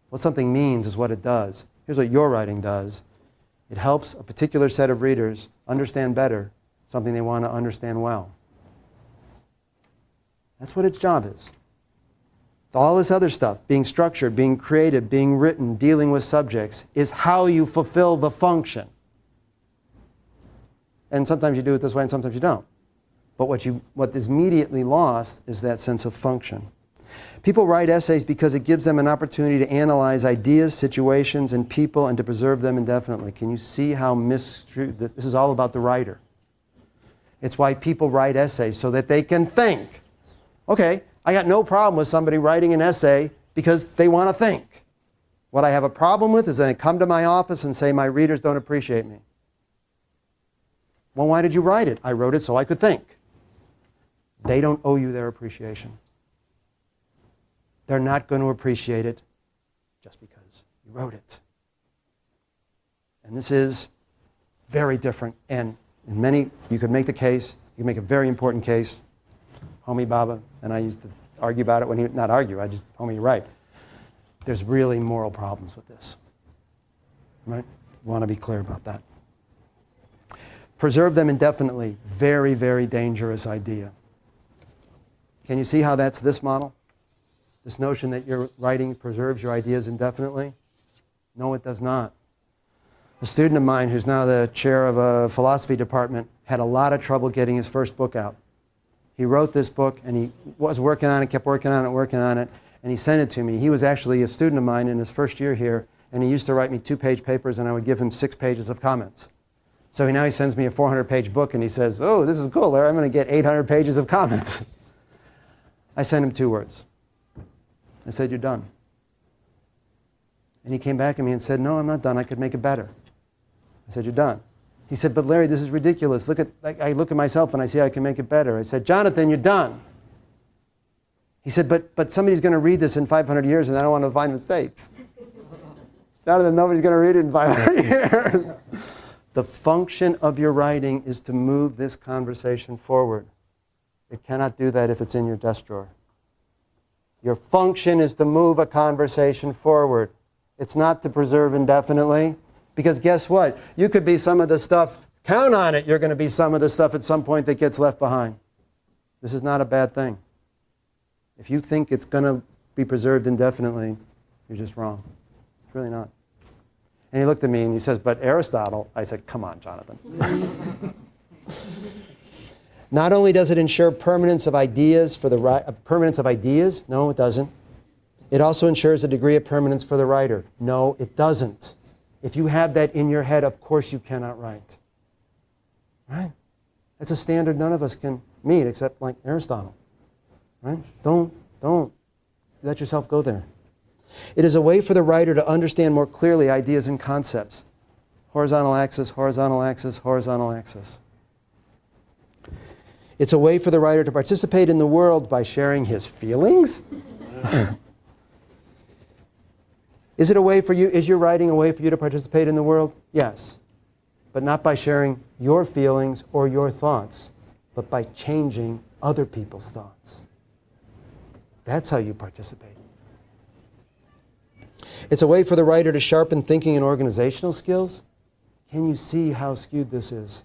What something means is what it does. Here's what your writing does. It helps a particular set of readers understand better something they want to understand well. That's what its job is. All this other stuff, being structured, being creative, being written, dealing with subjects, is how you fulfill the function. And sometimes you do it this way and sometimes you don't. But what is immediately lost is that sense of function. People write essays because it gives them an opportunity to analyze ideas, situations, and people and to preserve them indefinitely. Can you see how misconstrued this is all about the writer? It's why people write essays, so that they can think. Okay, I got no problem with somebody writing an essay because they want to think. What I have a problem with is that they come to my office and say, my readers don't appreciate me. Well, why did you write it? I wrote it so I could think. They don't owe you their appreciation. They're not going to appreciate it just because you wrote it. And this is very different. And in many, you could make the case, you can make a very important case. Homi Bhabha and I used to argue about it when he, not argue, Homi, you're right. There's really moral problems with this. Right? Want to be clear about that. Preserve them indefinitely. Very, very dangerous idea. Can you see how that's this model? This notion that your writing preserves your ideas indefinitely? No, it does not. A student of mine who's now the chair of a philosophy department had a lot of trouble getting his first book out. He wrote this book and he was working on it, kept working on it, and he sent it to me. He was actually a student of mine in his first year here, and he used to write me 2-page papers and I would give him 6 pages of comments. So now he sends me a 400-page book and he says, oh, this is cool, Larry, I'm going to get 800 pages of comments. I sent him 2 words. I said, you're done. And he came back at me and said, no, I'm not done. I could make it better. I said, you're done. He said, but Larry, this is ridiculous. I look at myself and I see I can make it better. I said, Jonathan, you're done. He said, but somebody's going to read this in 500 years and I don't want to find mistakes. Jonathan, nobody's going to read it in 500 years. The function of your writing is to move this conversation forward. It cannot do that if it's in your desk drawer. Your function is to move a conversation forward. It's not to preserve indefinitely. Because guess what? You could be some of the stuff, count on it, you're going to be some of the stuff at some point that gets left behind. This is not a bad thing. If you think it's going to be preserved indefinitely, you're just wrong. It's really not. And he looked at me and he says, but Aristotle. I said, come on, Jonathan. Not only does it ensure permanence of ideas no, it doesn't. It also ensures a degree of permanence for the writer. No, it doesn't. If you have that in your head, of course you cannot write. Right? That's a standard none of us can meet except like Aristotle. Right? Don't let yourself go there. It is a way for the writer to understand more clearly ideas and concepts. Horizontal axis, horizontal axis, horizontal axis. It's a way for the writer to participate in the world by sharing his feelings. Is your writing a way for you to participate in the world? Yes. But not by sharing your feelings or your thoughts, but by changing other people's thoughts. That's how you participate. It's a way for the writer to sharpen thinking and organizational skills. Can you see how skewed this is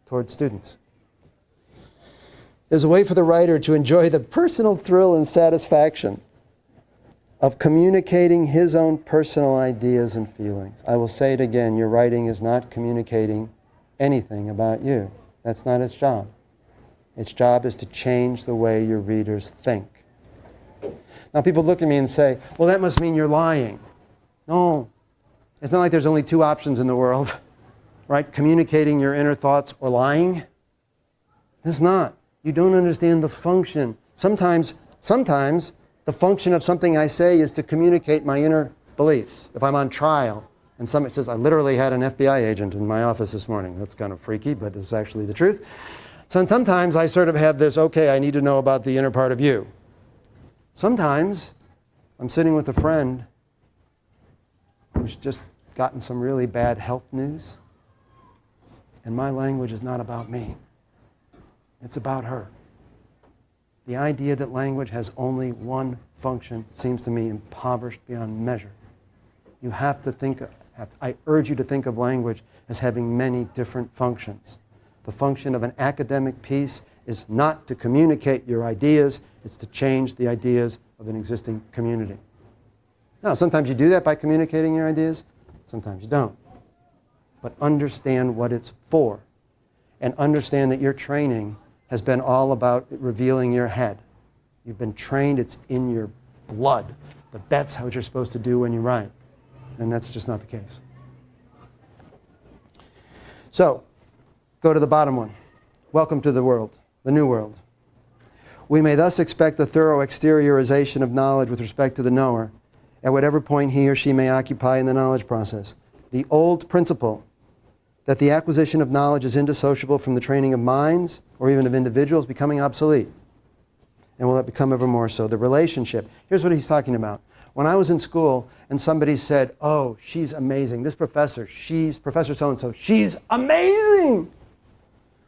toward students? There's a way for the writer to enjoy the personal thrill and satisfaction of communicating his own personal ideas and feelings. I will say it again, your writing is not communicating anything about you. That's not its job. Its job is to change the way your readers think. Now people look at me and say, well, that must mean you're lying. No. It's not like there's only 2 options in the world, right? Communicating your inner thoughts or lying. It's not. You don't understand the function. Sometimes the function of something I say is to communicate my inner beliefs. If I'm on trial and somebody says, I literally had an FBI agent in my office this morning. That's kind of freaky, but it's actually the truth. So sometimes I sort of have this, okay, I need to know about the inner part of you. Sometimes I'm sitting with a friend who's just gotten some really bad health news, and my language is not about me. It's about her. The idea that language has only one function seems to me impoverished beyond measure. You have to think, I urge you to think of language as having many different functions. The function of an academic piece is not to communicate your ideas, it's to change the ideas of an existing community. Now, sometimes you do that by communicating your ideas, sometimes you don't. But understand what it's for, and understand that your training has been all about revealing your head. You've been trained, it's in your blood, that that's how you're supposed to do when you write. And that's just not the case. So, go to the bottom one. Welcome to the world, the new world. We may thus expect a thorough exteriorization of knowledge with respect to the knower at whatever point he or she may occupy in the knowledge process. The old principle that the acquisition of knowledge is indissociable from the training of minds or even of individuals becoming obsolete. And will it become ever more so? The relationship. Here's what he's talking about. When I was in school and somebody said, oh, she's amazing. This professor, she's Professor so-and-so, she's amazing.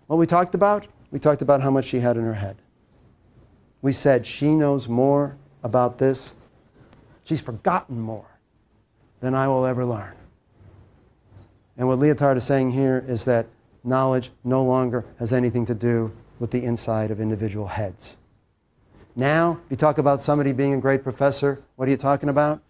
What we talked about? We talked about how much she had in her head. We said she knows more about this. She's forgotten more than I will ever learn. And what Lyotard is saying here is that knowledge no longer has anything to do with the inside of individual heads. Now, you talk about somebody being a great professor, what are you talking about?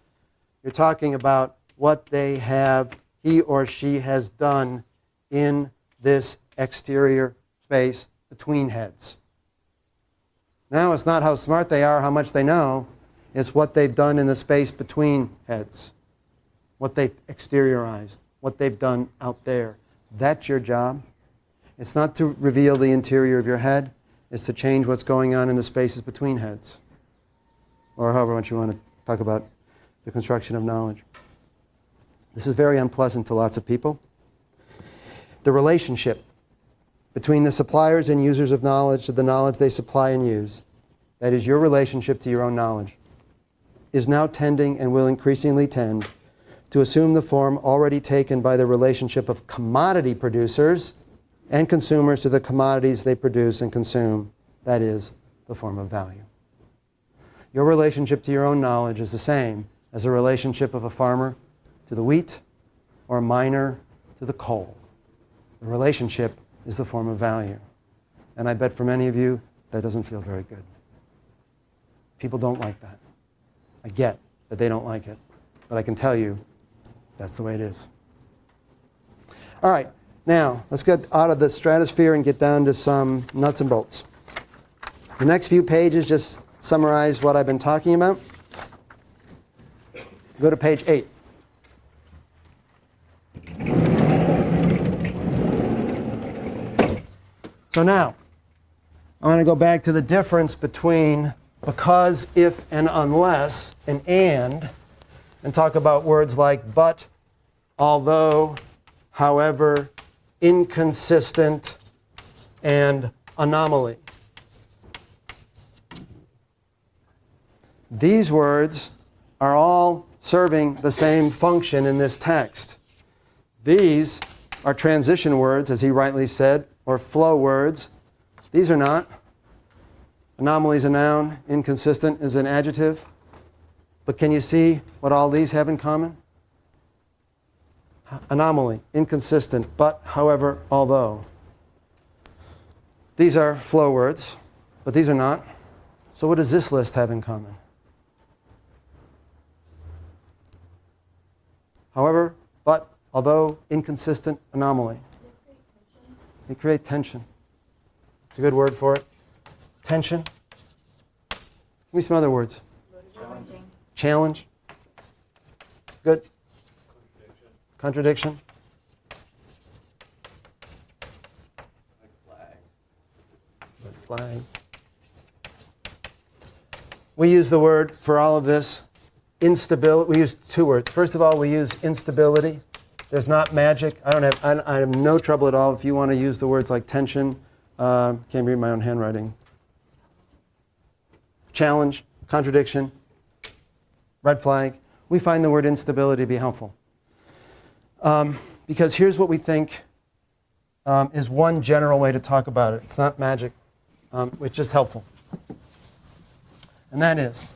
You're talking about what they have, he or she has done in this exterior space between heads. Now it's not how smart they are, how much they know, it's what they've done in the space between heads, what they've exteriorized, what they've done out there. That's your job. It's not to reveal the interior of your head, it's to change what's going on in the spaces between heads, or however much you want to talk about the construction of knowledge. This is very unpleasant to lots of people. The relationship between the suppliers and users of knowledge to the knowledge they supply and use, that is your relationship to your own knowledge, is now tending and will increasingly tend to assume the form already taken by the relationship of commodity producers and consumers to the commodities they produce and consume, that is, the form of value. Your relationship to your own knowledge is the same as the relationship of a farmer to the wheat or a miner to the coal. The relationship is the form of value. And I bet for many of you, that doesn't feel very good. People don't like that. I get that they don't like it. But I can tell you, that's the way it is. All right, now let's get out of the stratosphere and get down to some nuts and bolts. The next few pages just summarize what I've been talking about. Go to page 8. So now, I want to go back to the difference between because, if, and unless, and talk about words like but, although, however, inconsistent, and anomaly. These words are all serving the same function in this text. These are transition words, as he rightly said, or flow words. These are not. Anomaly is a noun, inconsistent is an adjective. But can you see what all these have in common? Anomaly, inconsistent, but, however, although. These are flow words, but these are not. So what does this list have in common? However, but, although, inconsistent, anomaly. They create tension. It's a good word for it. Tension. Give me some other words. Challenging. Challenge. Good. Contradiction. Red flags. We use the word for all of this, instability. We use two words. First of all, we use instability. There's not magic. I have no trouble at all if you want to use the words like tension. Can't read my own handwriting. Challenge, contradiction, red flag. We find the word instability to be helpful. Because here's what we think is one general way to talk about it. It's not magic. It's just helpful. And that is,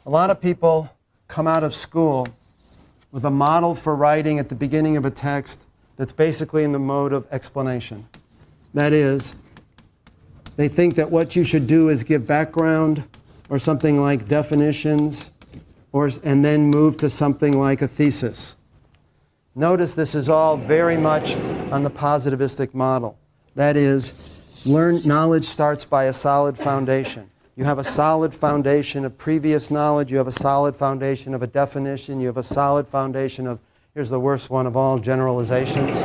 a lot of people come out of school with a model for writing at the beginning of a text that's basically in the mode of explanation. That is, they think that what you should do is give background or something like definitions, and then move to something like a thesis. Notice this is all very much on the positivistic model. That is, knowledge starts by a solid foundation. You have a solid foundation of previous knowledge. You have a solid foundation of a definition. You have a solid foundation of, here's the worst one of all, generalizations.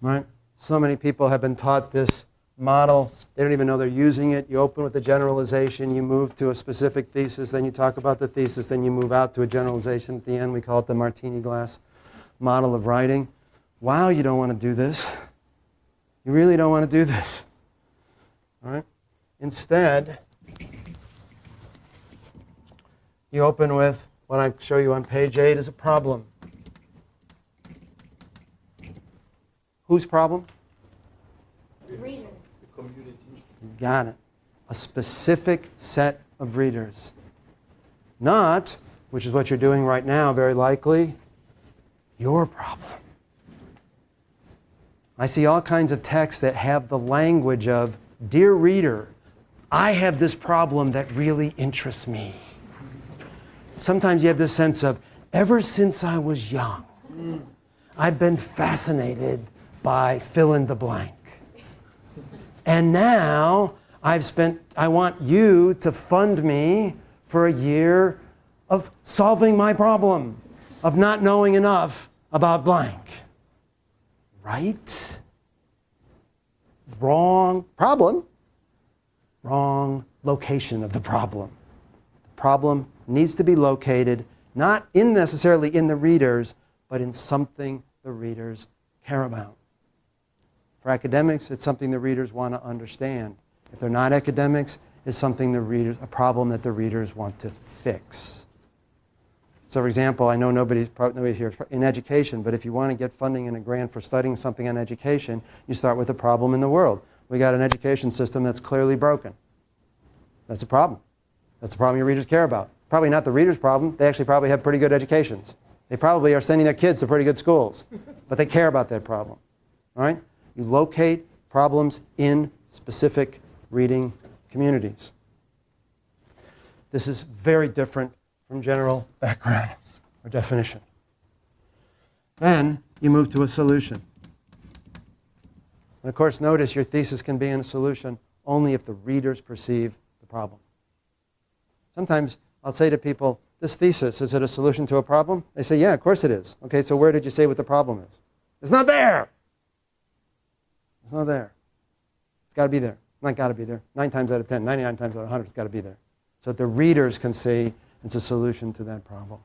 Right? So many people have been taught this model. They don't even know they're using it. You open with a generalization, you move to a specific thesis, then you talk about the thesis, then you move out to a generalization at the end. We call it the martini glass model of writing. Wow, you don't want to do this. You really don't want to do this. All right? Instead, you open with what I show you on page 8 is a problem. Whose problem? Readers. The community. You got it. A specific set of readers. Not, which is what you're doing right now, very likely, your problem. I see all kinds of texts that have the language of, dear reader, I have this problem that really interests me. Sometimes you have this sense of, ever since I was young, I've been fascinated by fill in the blank. And now I want you to fund me for a year of solving my problem, of not knowing enough about blank. Right? Wrong problem. Wrong location of the problem. The problem needs to be located not necessarily in the readers, but in something the readers care about. For academics, it's something the readers want to understand. If they're not academics, it's something a problem that the readers want to fix. So for example, I know nobody here is in education, but if you want to get funding and a grant for studying something on education, you start with a problem in the world. We got an education system that's clearly broken. That's a problem. That's a problem your readers care about. Probably not the readers' problem. They actually probably have pretty good educations. They probably are sending their kids to pretty good schools, but they care about that problem. All right? You locate problems in specific reading communities. This is very different from general background or definition. Then you move to a solution. And of course, notice your thesis can be in a solution only if the readers perceive the problem. Sometimes I'll say to people, this thesis, is it a solution to a problem? They say, yeah, of course it is. Okay, so where did you say what the problem is? It's not there. It's not there. It's got to be there. Not got to be there. 9 times out of 10, 99 times out of 100, it's got to be there. So that the readers can see it's a solution to that problem.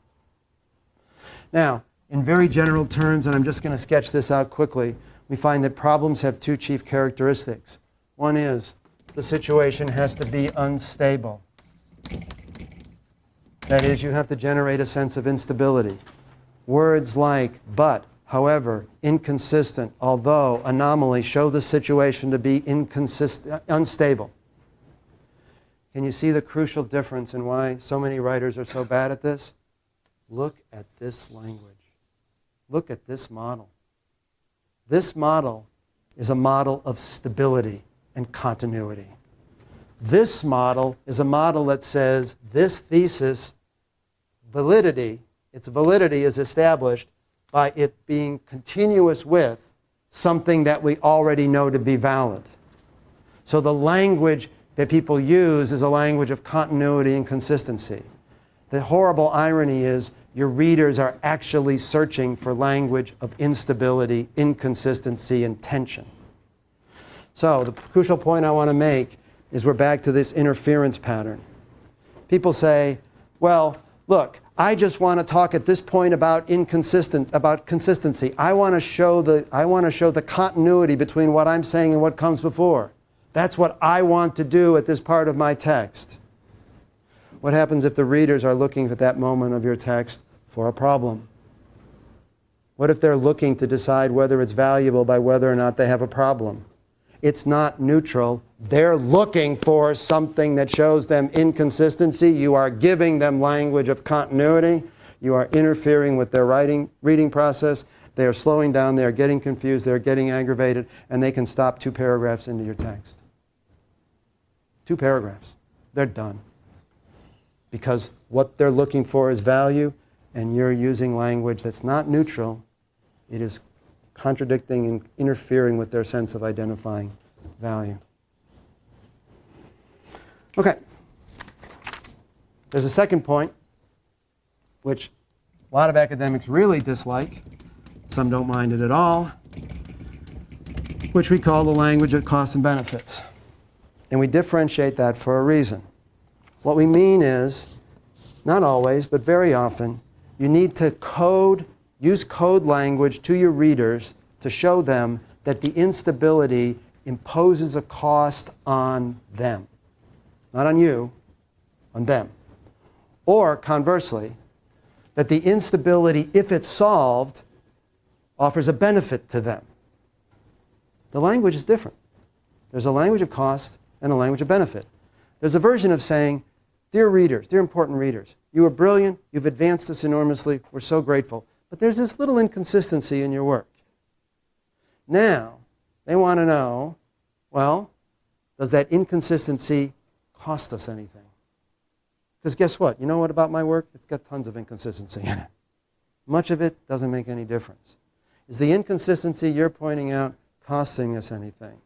Now, in very general terms, and I'm just going to sketch this out quickly, we find that problems have 2 chief characteristics. One is the situation has to be unstable. That is, you have to generate a sense of instability. Words like but, however, inconsistent, although, anomaly show the situation to be unstable. Can you see the crucial difference in why so many writers are so bad at this? Look at this language. Look at this model. This model is a model of stability and continuity. This model is a model that says this thesis validity, its validity is established by it being continuous with something that we already know to be valid. So the language that people use is a language of continuity and consistency. The horrible irony is your readers are actually searching for language of instability, inconsistency, and tension. So the crucial point I want to make is we're back to this interference pattern. People say, well, look, I just want to talk at this point about consistency. I want to show the continuity between what I'm saying and what comes before. That's what I want to do at this part of my text. What happens if the readers are looking at that moment of your text for a problem? What if they're looking to decide whether it's valuable by whether or not they have a problem? It's not neutral. They're looking for something that shows them inconsistency. You are giving them language of continuity. You are interfering with their reading process. They are slowing down. They are getting confused. They are getting aggravated. And they can stop 2 paragraphs into your text. 2 paragraphs. They're done. Because what they're looking for is value, and you're using language that's not neutral. It is contradicting and interfering with their sense of identifying value. Okay. There's a second point, which a lot of academics really dislike. Some don't mind it at all, which we call the language of costs and benefits. And we differentiate that for a reason. What we mean is, not always, but very often, you need to use code language to your readers to show them that the instability imposes a cost on them. Not on you, on them. Or conversely, that the instability, if it's solved, offers a benefit to them. The language is different. There's a language of cost and a language of benefit. There's a version of saying, dear readers, dear important readers, you are brilliant, you've advanced us enormously, we're so grateful, but there's this little inconsistency in your work. Now, they want to know, well, does that inconsistency cost us anything? Because guess what? You know what about my work? It's got tons of inconsistency in it. Much of it doesn't make any difference. Is the inconsistency you're pointing out costing us anything?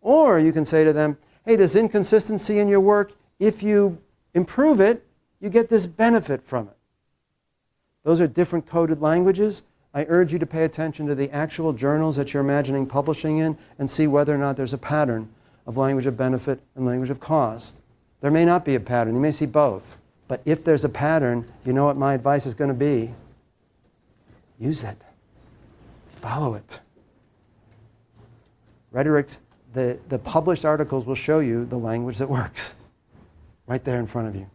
Or you can say to them, hey, this inconsistency in your work, if you improve it, you get this benefit from it. Those are different coded languages. I urge you to pay attention to the actual journals that you're imagining publishing in and see whether or not there's a pattern of language of benefit and language of cost. There may not be a pattern. You may see both. But if there's a pattern, you know what my advice is going to be? Use it. Follow it. Rhetorics, the published articles will show you the language that works. Right there in front of you,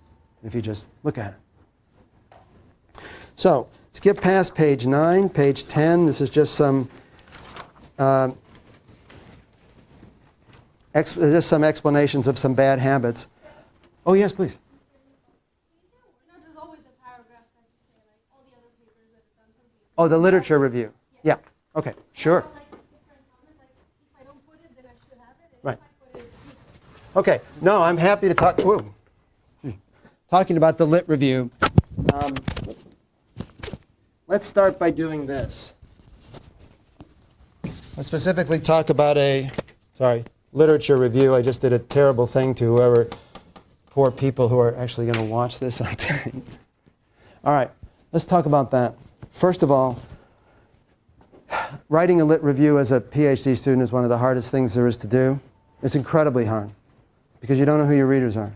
if you just look at it. So, skip past page 9, page 10. This is just some explanations of some bad habits. Oh, yes, please. There's always a paragraph that you say, like, all the other papers that have done something. Oh, the literature review. Yeah. Okay, sure. Like different comments, like, if I don't put it, then I should have it. And Right. if I put it, it's useless. Okay. No, I'm happy to talk. Whoa. Talking about the lit review. Let's start by doing this. Let's specifically talk about literature review. I just did a terrible thing to whoever, poor people who are actually going to watch this on tape. All right, let's talk about that. First of all, writing a lit review as a PhD student is one of the hardest things there is to do. It's incredibly hard because you don't know who your readers are.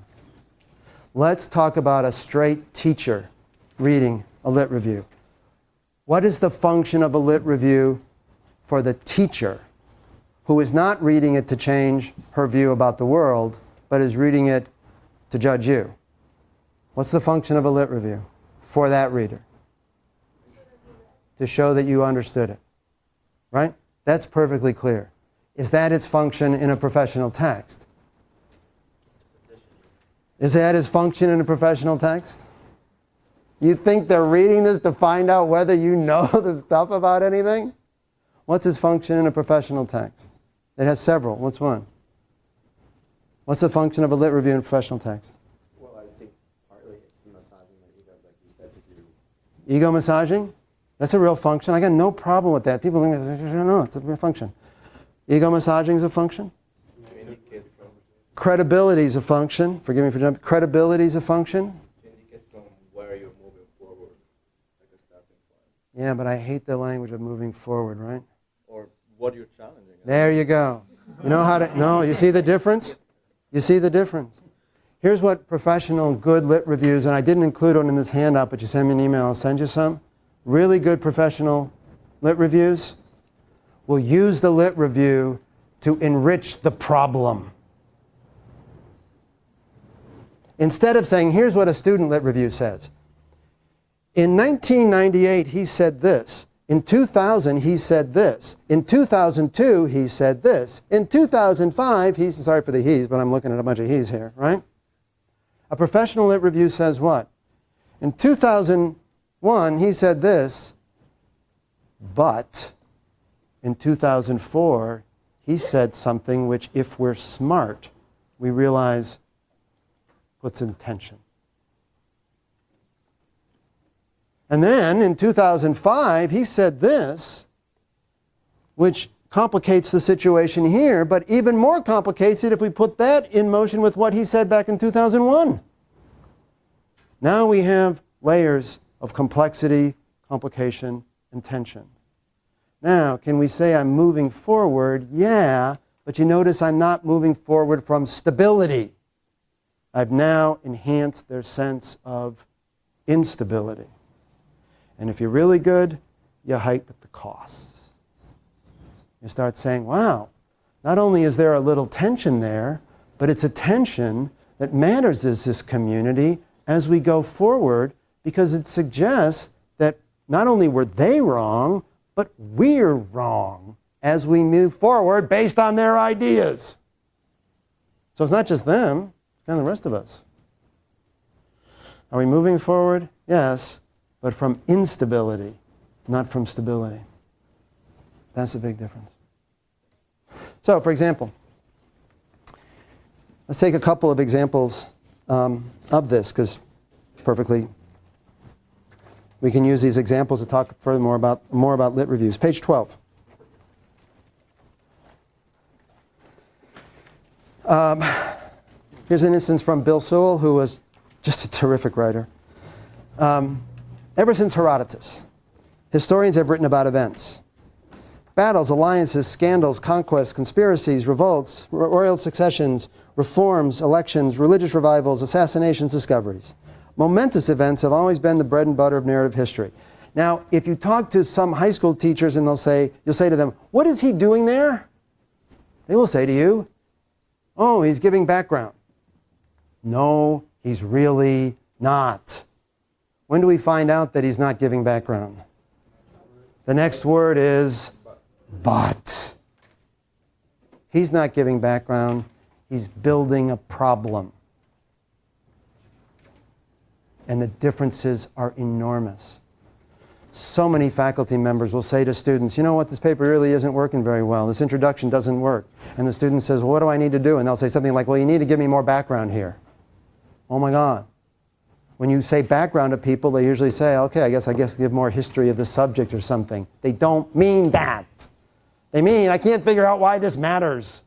Let's talk about a straight teacher reading a lit review. What is the function of a lit review for the teacher who is not reading it to change her view about the world, but is reading it to judge you? What's the function of a lit review for that reader? To show that you understood it. Right? That's perfectly clear. Is that its function in a professional text? Is that its function in a professional text? You think they're reading this to find out whether you know the stuff about anything? What's its function in a professional text? It has several. What's one? What's the function of a lit review in a professional text? Well, I think partly it's the massaging that he does, like you said, to do. Ego massaging? That's a real function. I got no problem with that. People think, no, it's a real function. Ego massaging is a function. Indicate from, Credibility is a function. Forgive me for jumping. Credibility is a function. indicate from where you're moving forward, like a starting point. Yeah, but I hate the language of moving forward, right? Or what you're challenging. There you go. You know how to, no, you see the difference? You see the difference? Here's what professional good lit reviews, and I didn't include one in this handout, but you send me an email, I'll send you some. Really good professional lit reviews will use the lit review to enrich the problem. Instead of saying, here's what a student lit review says. In 1998, he said this. In 2000, he said this. In 2002, he said this. In 2005, he's, sorry for the he's, but I'm looking at a bunch of he's here, right? A professional lit review says what? In 2001, 2001, he said this, but in 2004, he said something which, if we're smart, we realize puts in tension. And then in 2005, he said this, which complicates the situation here, but even more complicates it if we put that in motion with what he said back in 2001. Now we have layers of complexity, complication, and tension. Now, can we say I'm moving forward? Yeah, but you notice I'm not moving forward from stability. I've now enhanced their sense of instability. And if you're really good, you hype at the costs. You start saying, wow, not only is there a little tension there, but it's a tension that matters as this community as we go forward, because it suggests that not only were they wrong, but we're wrong as we move forward based on their ideas. So it's not just them, it's kind of the rest of us. Are we moving forward? Yes, but from instability, not from stability. That's a big difference. So, for example, let's take a couple of examples of this, because perfectly we can use these examples to talk further more about lit reviews. Page 12. Here's an instance from Bill Sewell, who was just a terrific writer. Ever since Herodotus, historians have written about events. Battles, alliances, scandals, conquests, conspiracies, revolts, royal successions, reforms, elections, religious revivals, assassinations, discoveries. Momentous events have always been the bread and butter of narrative history. Now, if you talk to some high school teachers and you'll say to them, what is he doing there? They will say to you, oh, he's giving background. No, he's really not. When do we find out that he's not giving background? The next word is but. He's not giving background. He's building a problem. And the differences are enormous. So many faculty members will say to students, you know what, this paper really isn't working very well. This introduction doesn't work. And the student says, well, what do I need to do? And they'll say something like, well, you need to give me more background here. Oh my God. When you say background to people, they usually say, okay, I guess give more history of the subject or something. They don't mean that. They mean, I can't figure out why this matters.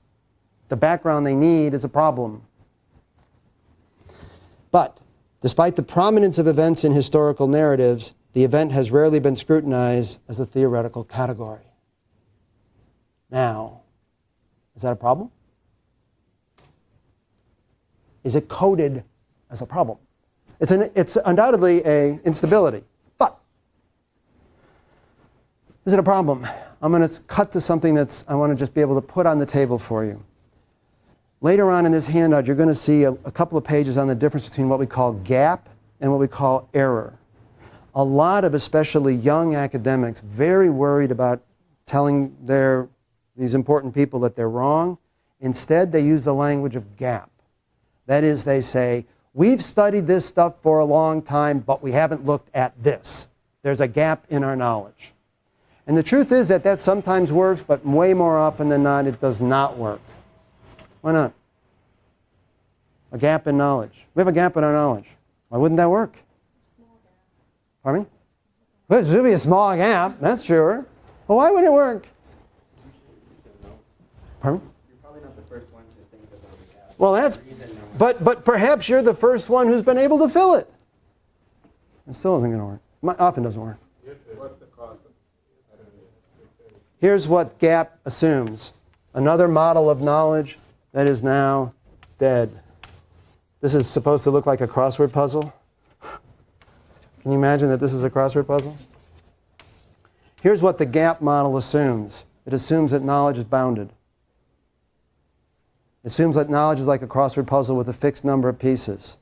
The background they need is a problem. But despite the prominence of events in historical narratives, the event has rarely been scrutinized as a theoretical category. Now, is that a problem? Is it coded as a problem? It's undoubtedly an instability, but is it a problem? I'm going to cut to something I want to just be able to put on the table for you. Later on in this handout, you're going to see a couple of pages on the difference between what we call gap and what we call error. A lot of especially young academics very worried about telling these important people that they're wrong. Instead, they use the language of gap. That is, they say, we've studied this stuff for a long time, but we haven't looked at this. There's a gap in our knowledge. And the truth is that sometimes works, but way more often than not, it does not work. Why not? A gap in knowledge. We have a gap in our knowledge. Why wouldn't that work? Pardon me? Well, it should be a small gap, that's sure. Well, why would it work? Pardon? You're probably not the first one to think about a gap. Well, but perhaps you're the first one who's been able to fill it. It still isn't going to work. Often doesn't work. What's the cost of Here's what gap assumes. Another model of knowledge that is now dead. This is supposed to look like a crossword puzzle. Can you imagine that this is a crossword puzzle? Here's what the gap model assumes. It assumes that knowledge is bounded. It assumes that knowledge is like a crossword puzzle with a fixed number of pieces.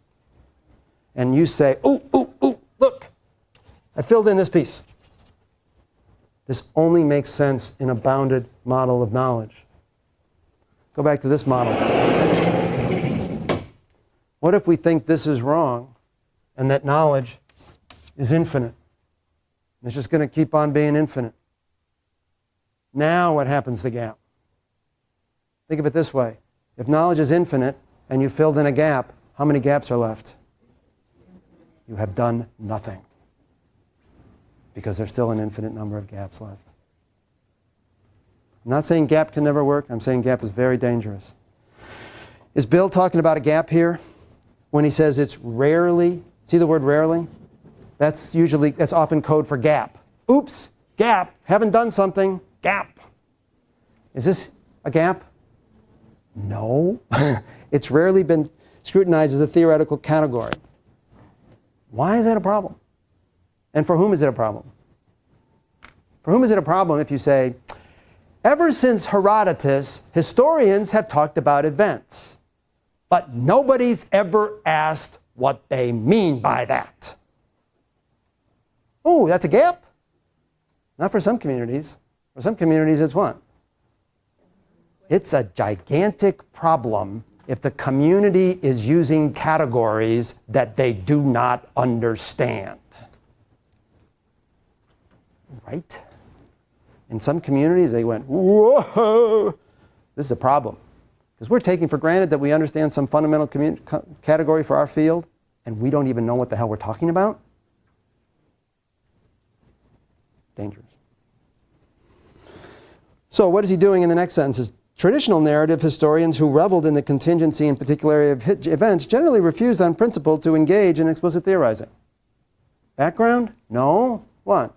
And you say, ooh, look, I filled in this piece. This only makes sense in a bounded model of knowledge. Go back to this model. What if we think this is wrong and that knowledge is infinite? It's just going to keep on being infinite. Now what happens to the gap? Think of it this way. If knowledge is infinite and you filled in a gap, how many gaps are left? You have done nothing. Because there's still an infinite number of gaps left. I'm not saying gap can never work. I'm saying gap is very dangerous. Is Bill talking about a gap here? When he says it's rarely, see the word rarely? That's often code for gap. Oops, gap, haven't done something, gap. Is this a gap? No. It's rarely been scrutinized as a theoretical category. Why is that a problem? And for whom is it a problem? For whom is it a problem if you say, ever since Herodotus, historians have talked about events, but nobody's ever asked what they mean by that. Oh, that's a gap? Not for some communities. For some communities, it's what? It's a gigantic problem if the community is using categories that they do not understand. Right? In some communities, they went, whoa, this is a problem. Because we're taking for granted that we understand some fundamental category for our field, and we don't even know what the hell we're talking about. Dangerous. So what is he doing in the next sentences? Traditional narrative historians who reveled in the contingency and particularity of events generally refused on principle to engage in explicit theorizing. Background? No. What?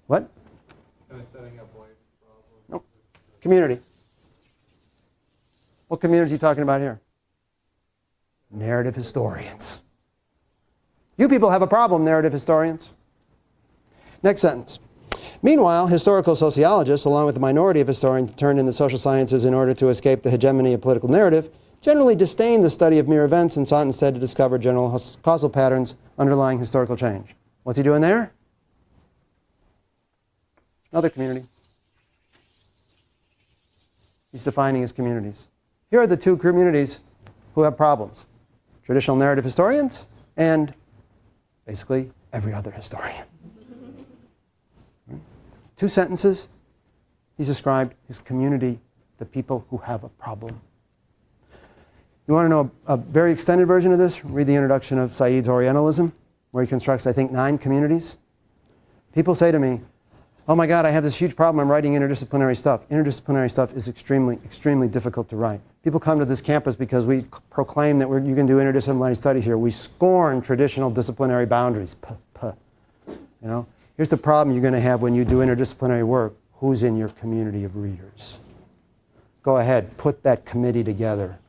What? Kind of setting up life problems. No. Community. What community are you talking about here? Narrative historians. You people have a problem, narrative historians. Next sentence. Meanwhile, historical sociologists, along with the minority of historians turned in the social sciences in order to escape the hegemony of political narrative, generally disdained the study of mere events and sought instead to discover general causal patterns underlying historical change. What's he doing there? Another community. He's defining his communities. Here are the two communities who have problems. Traditional narrative historians and basically every other historian. Two sentences. He's described his community, the people who have a problem. You want to know a very extended version of this? Read the introduction of Said's Orientalism, where he constructs, I think, 9 communities. People say to me, oh my God, I have this huge problem. I'm writing interdisciplinary stuff. Interdisciplinary stuff is extremely, extremely difficult to write. People come to this campus because we proclaim that you can do interdisciplinary studies here. We scorn traditional disciplinary boundaries. You know? Here's the problem you're going to have when you do interdisciplinary work. Who's in your community of readers? Go ahead, put that committee together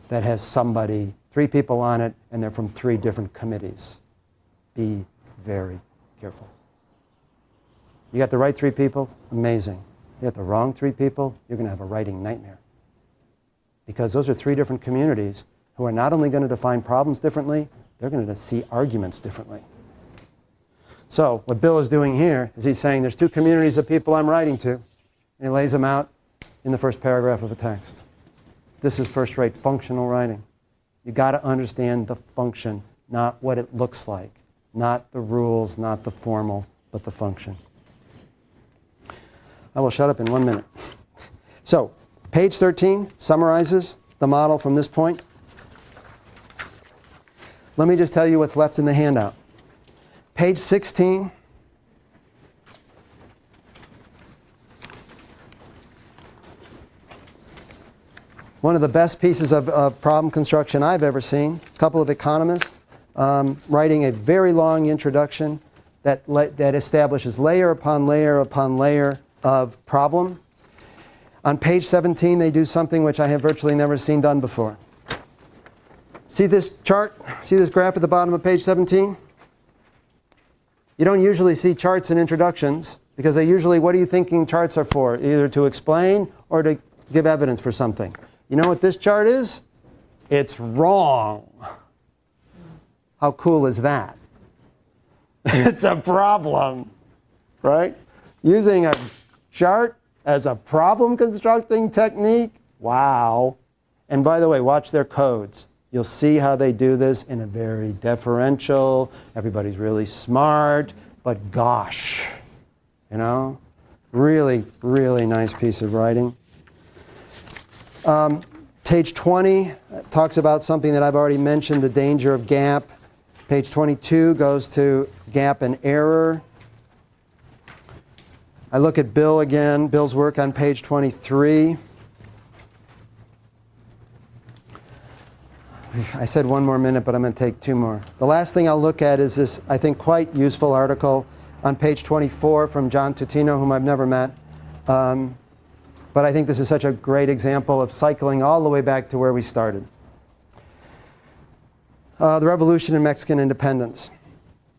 that has somebody, 3 people on it, and they're from 3 different committees. Be very careful. You got the right 3 people, amazing. You got the wrong 3 people, you're going to have a writing nightmare. Because those are 3 different communities who are not only going to define problems differently, they're going to see arguments differently. So what Bill is doing here is he's saying there's 2 communities of people I'm writing to, and he lays them out in the first paragraph of a text. This is first-rate functional writing. You got to understand the function, not what it looks like, not the rules, not the formal, but the function. I will shut up in 1 minute. So, page 13 summarizes the model from this point. Let me just tell you what's left in the handout. Page 16. One of the best pieces of problem construction I've ever seen. A couple of economists writing a very long introduction that establishes layer upon layer upon layer of problem. On page 17, they do something which I have virtually never seen done before. See this chart? See this graph at the bottom of page 17? You don't usually see charts in introductions because they usually, what are you thinking charts are for? Either to explain or to give evidence for something. You know what this chart is? It's wrong. How cool is that? It's a problem, right? Using a chart as a problem constructing technique? Wow. And by the way, watch their codes. You'll see how they do this in a very deferential, everybody's really smart, but gosh, you know, really, really nice piece of writing. Page 20 talks about something that I've already mentioned, the danger of gap. Page 22 goes to gap and error. I look at Bill again, Bill's work on page 23. I said one more minute, but I'm going to take 2 more. The last thing I'll look at is this, I think, quite useful article on page 24 from John Tutino, whom I've never met. But I think this is such a great example of cycling all the way back to where we started. The revolution in Mexican independence.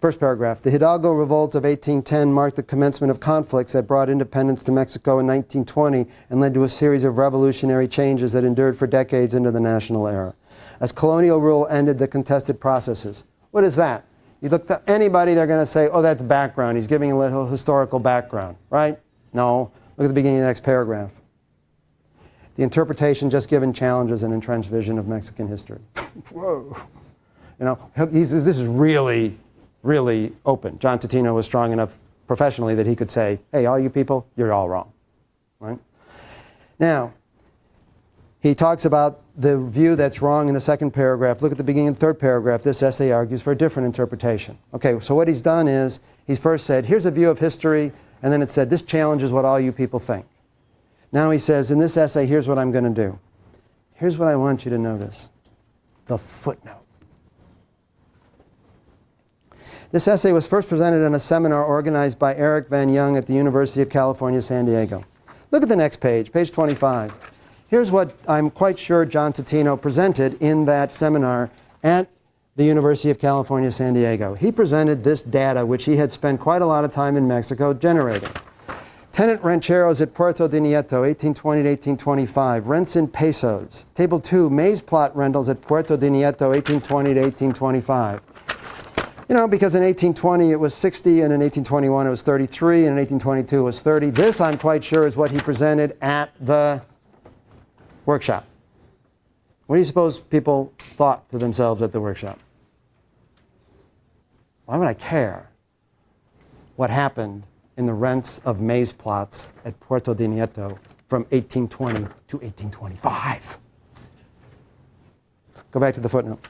First paragraph. The Hidalgo revolt of 1810 marked the commencement of conflicts that brought independence to Mexico in 1920 and led to a series of revolutionary changes that endured for decades into the national era. As colonial rule ended the contested processes. What is that? You look to anybody, they're going to say, oh, that's background. He's giving a little historical background, right? No. Look at the beginning of the next paragraph. The interpretation just given challenges an entrenched vision of Mexican history. Whoa. You know, this is really, really open. John Tutino was strong enough professionally that he could say, hey, all you people, you're all wrong. Right? Now, he talks about the view that's wrong in the second paragraph. Look at the beginning of the third paragraph. This essay argues for a different interpretation. Okay, so what he's done is, he's first said, here's a view of history, and then it said, this challenges what all you people think. Now he says, in this essay, here's what I'm going to do. Here's what I want you to notice. The footnote. This essay was first presented in a seminar organized by Eric Van Young at the University of California, San Diego. Look at the next page, page 25. Here's what I'm quite sure John Tutino presented in that seminar at the University of California, San Diego. He presented this data, which he had spent quite a lot of time in Mexico generating. Tenant rancheros at Puerto de Nieto, 1820 to 1825. Rents in pesos. Table 2, maize plot rentals at Puerto de Nieto, 1820 to 1825. You know, because in 1820 it was 60, and in 1821 it was 33, and in 1822 it was 30. This, I'm quite sure, is what he presented at the workshop. What do you suppose people thought to themselves at the workshop? Why would I care what happened in the rents of maize plots at Puerto de Nieto from 1820 to 1825? Go back to the footnote.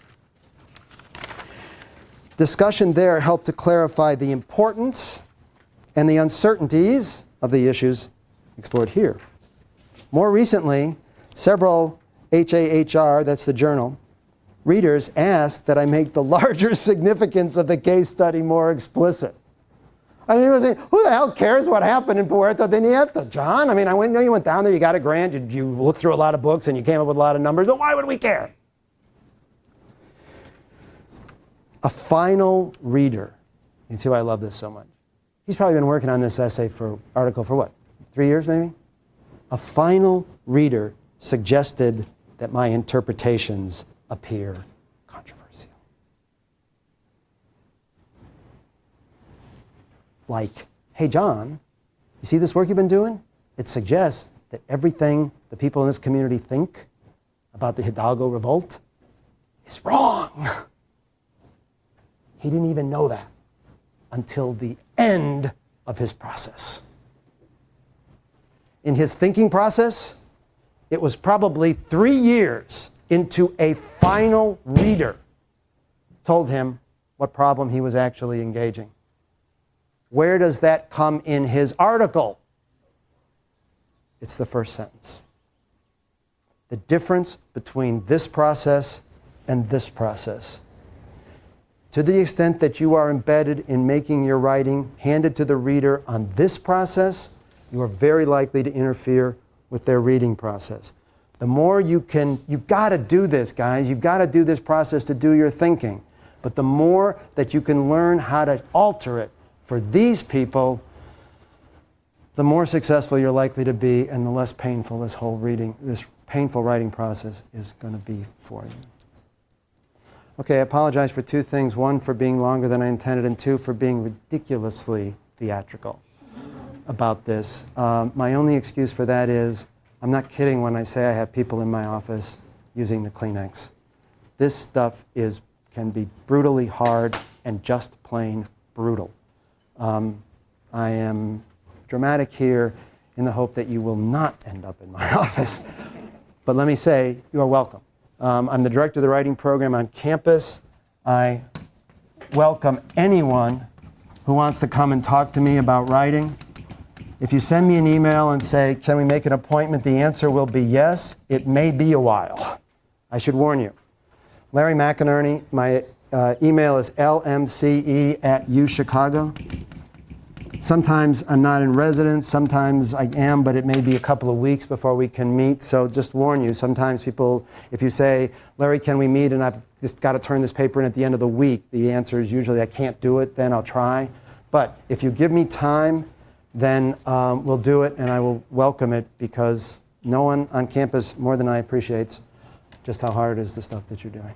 Discussion there helped to clarify the importance and the uncertainties of the issues explored here. More recently, several HAHR, that's the journal, readers asked that I make the larger significance of the case study more explicit. I mean, who the hell cares what happened in Puerto de Nieto, John? I mean, I know you went down there, you got a grant, you looked through a lot of books, and you came up with a lot of numbers, but why would we care? A final reader. You see why I love this so much. He's probably been working on this article for what, 3 years maybe? A final reader suggested that my interpretations appear controversial. Like, hey John, you see this work you've been doing? It suggests that everything the people in this community think about the Hidalgo revolt is wrong. He didn't even know that until the end of his process. In his thinking process, it was probably 3 years into a final reader told him what problem he was actually engaging. Where does that come in his article? It's the first sentence. The difference between this process and this process. To the extent that you are embedded in making your writing handed to the reader on this process, you are very likely to interfere with their reading process. The more you've got to do this, guys. You've got to do this process to do your thinking. But the more that you can learn how to alter it for these people, the more successful you're likely to be, and the less painful this painful writing process is going to be for you. Okay, I apologize for 2 things. 1, for being longer than I intended, and 2, for being ridiculously theatrical about this. My only excuse for that is, I'm not kidding when I say I have people in my office using the Kleenex. This stuff can be brutally hard and just plain brutal. I am dramatic here in the hope that you will not end up in my office. But let me say, you are welcome. I'm the director of the writing program on campus. I welcome anyone who wants to come and talk to me about writing. If you send me an email and say, can we make an appointment, the answer will be yes. It may be a while. I should warn you. Larry McInerney, my email is lmce@uchicago. Sometimes I'm not in residence, sometimes I am, but it may be a couple of weeks before we can meet. So just warn you, sometimes people, if you say, Larry, can we meet, and I've just got to turn this paper in at the end of the week, the answer is usually I can't do it, then I'll try. But if you give me time, then we'll do it, and I will welcome it, because no one on campus more than I appreciates just how hard it is, the stuff that you're doing.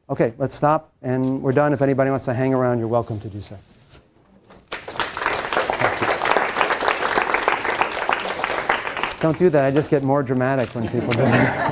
Okay, let's stop, and we're done. If anybody wants to hang around, you're welcome to do so. Don't do that. I just get more dramatic when people do that.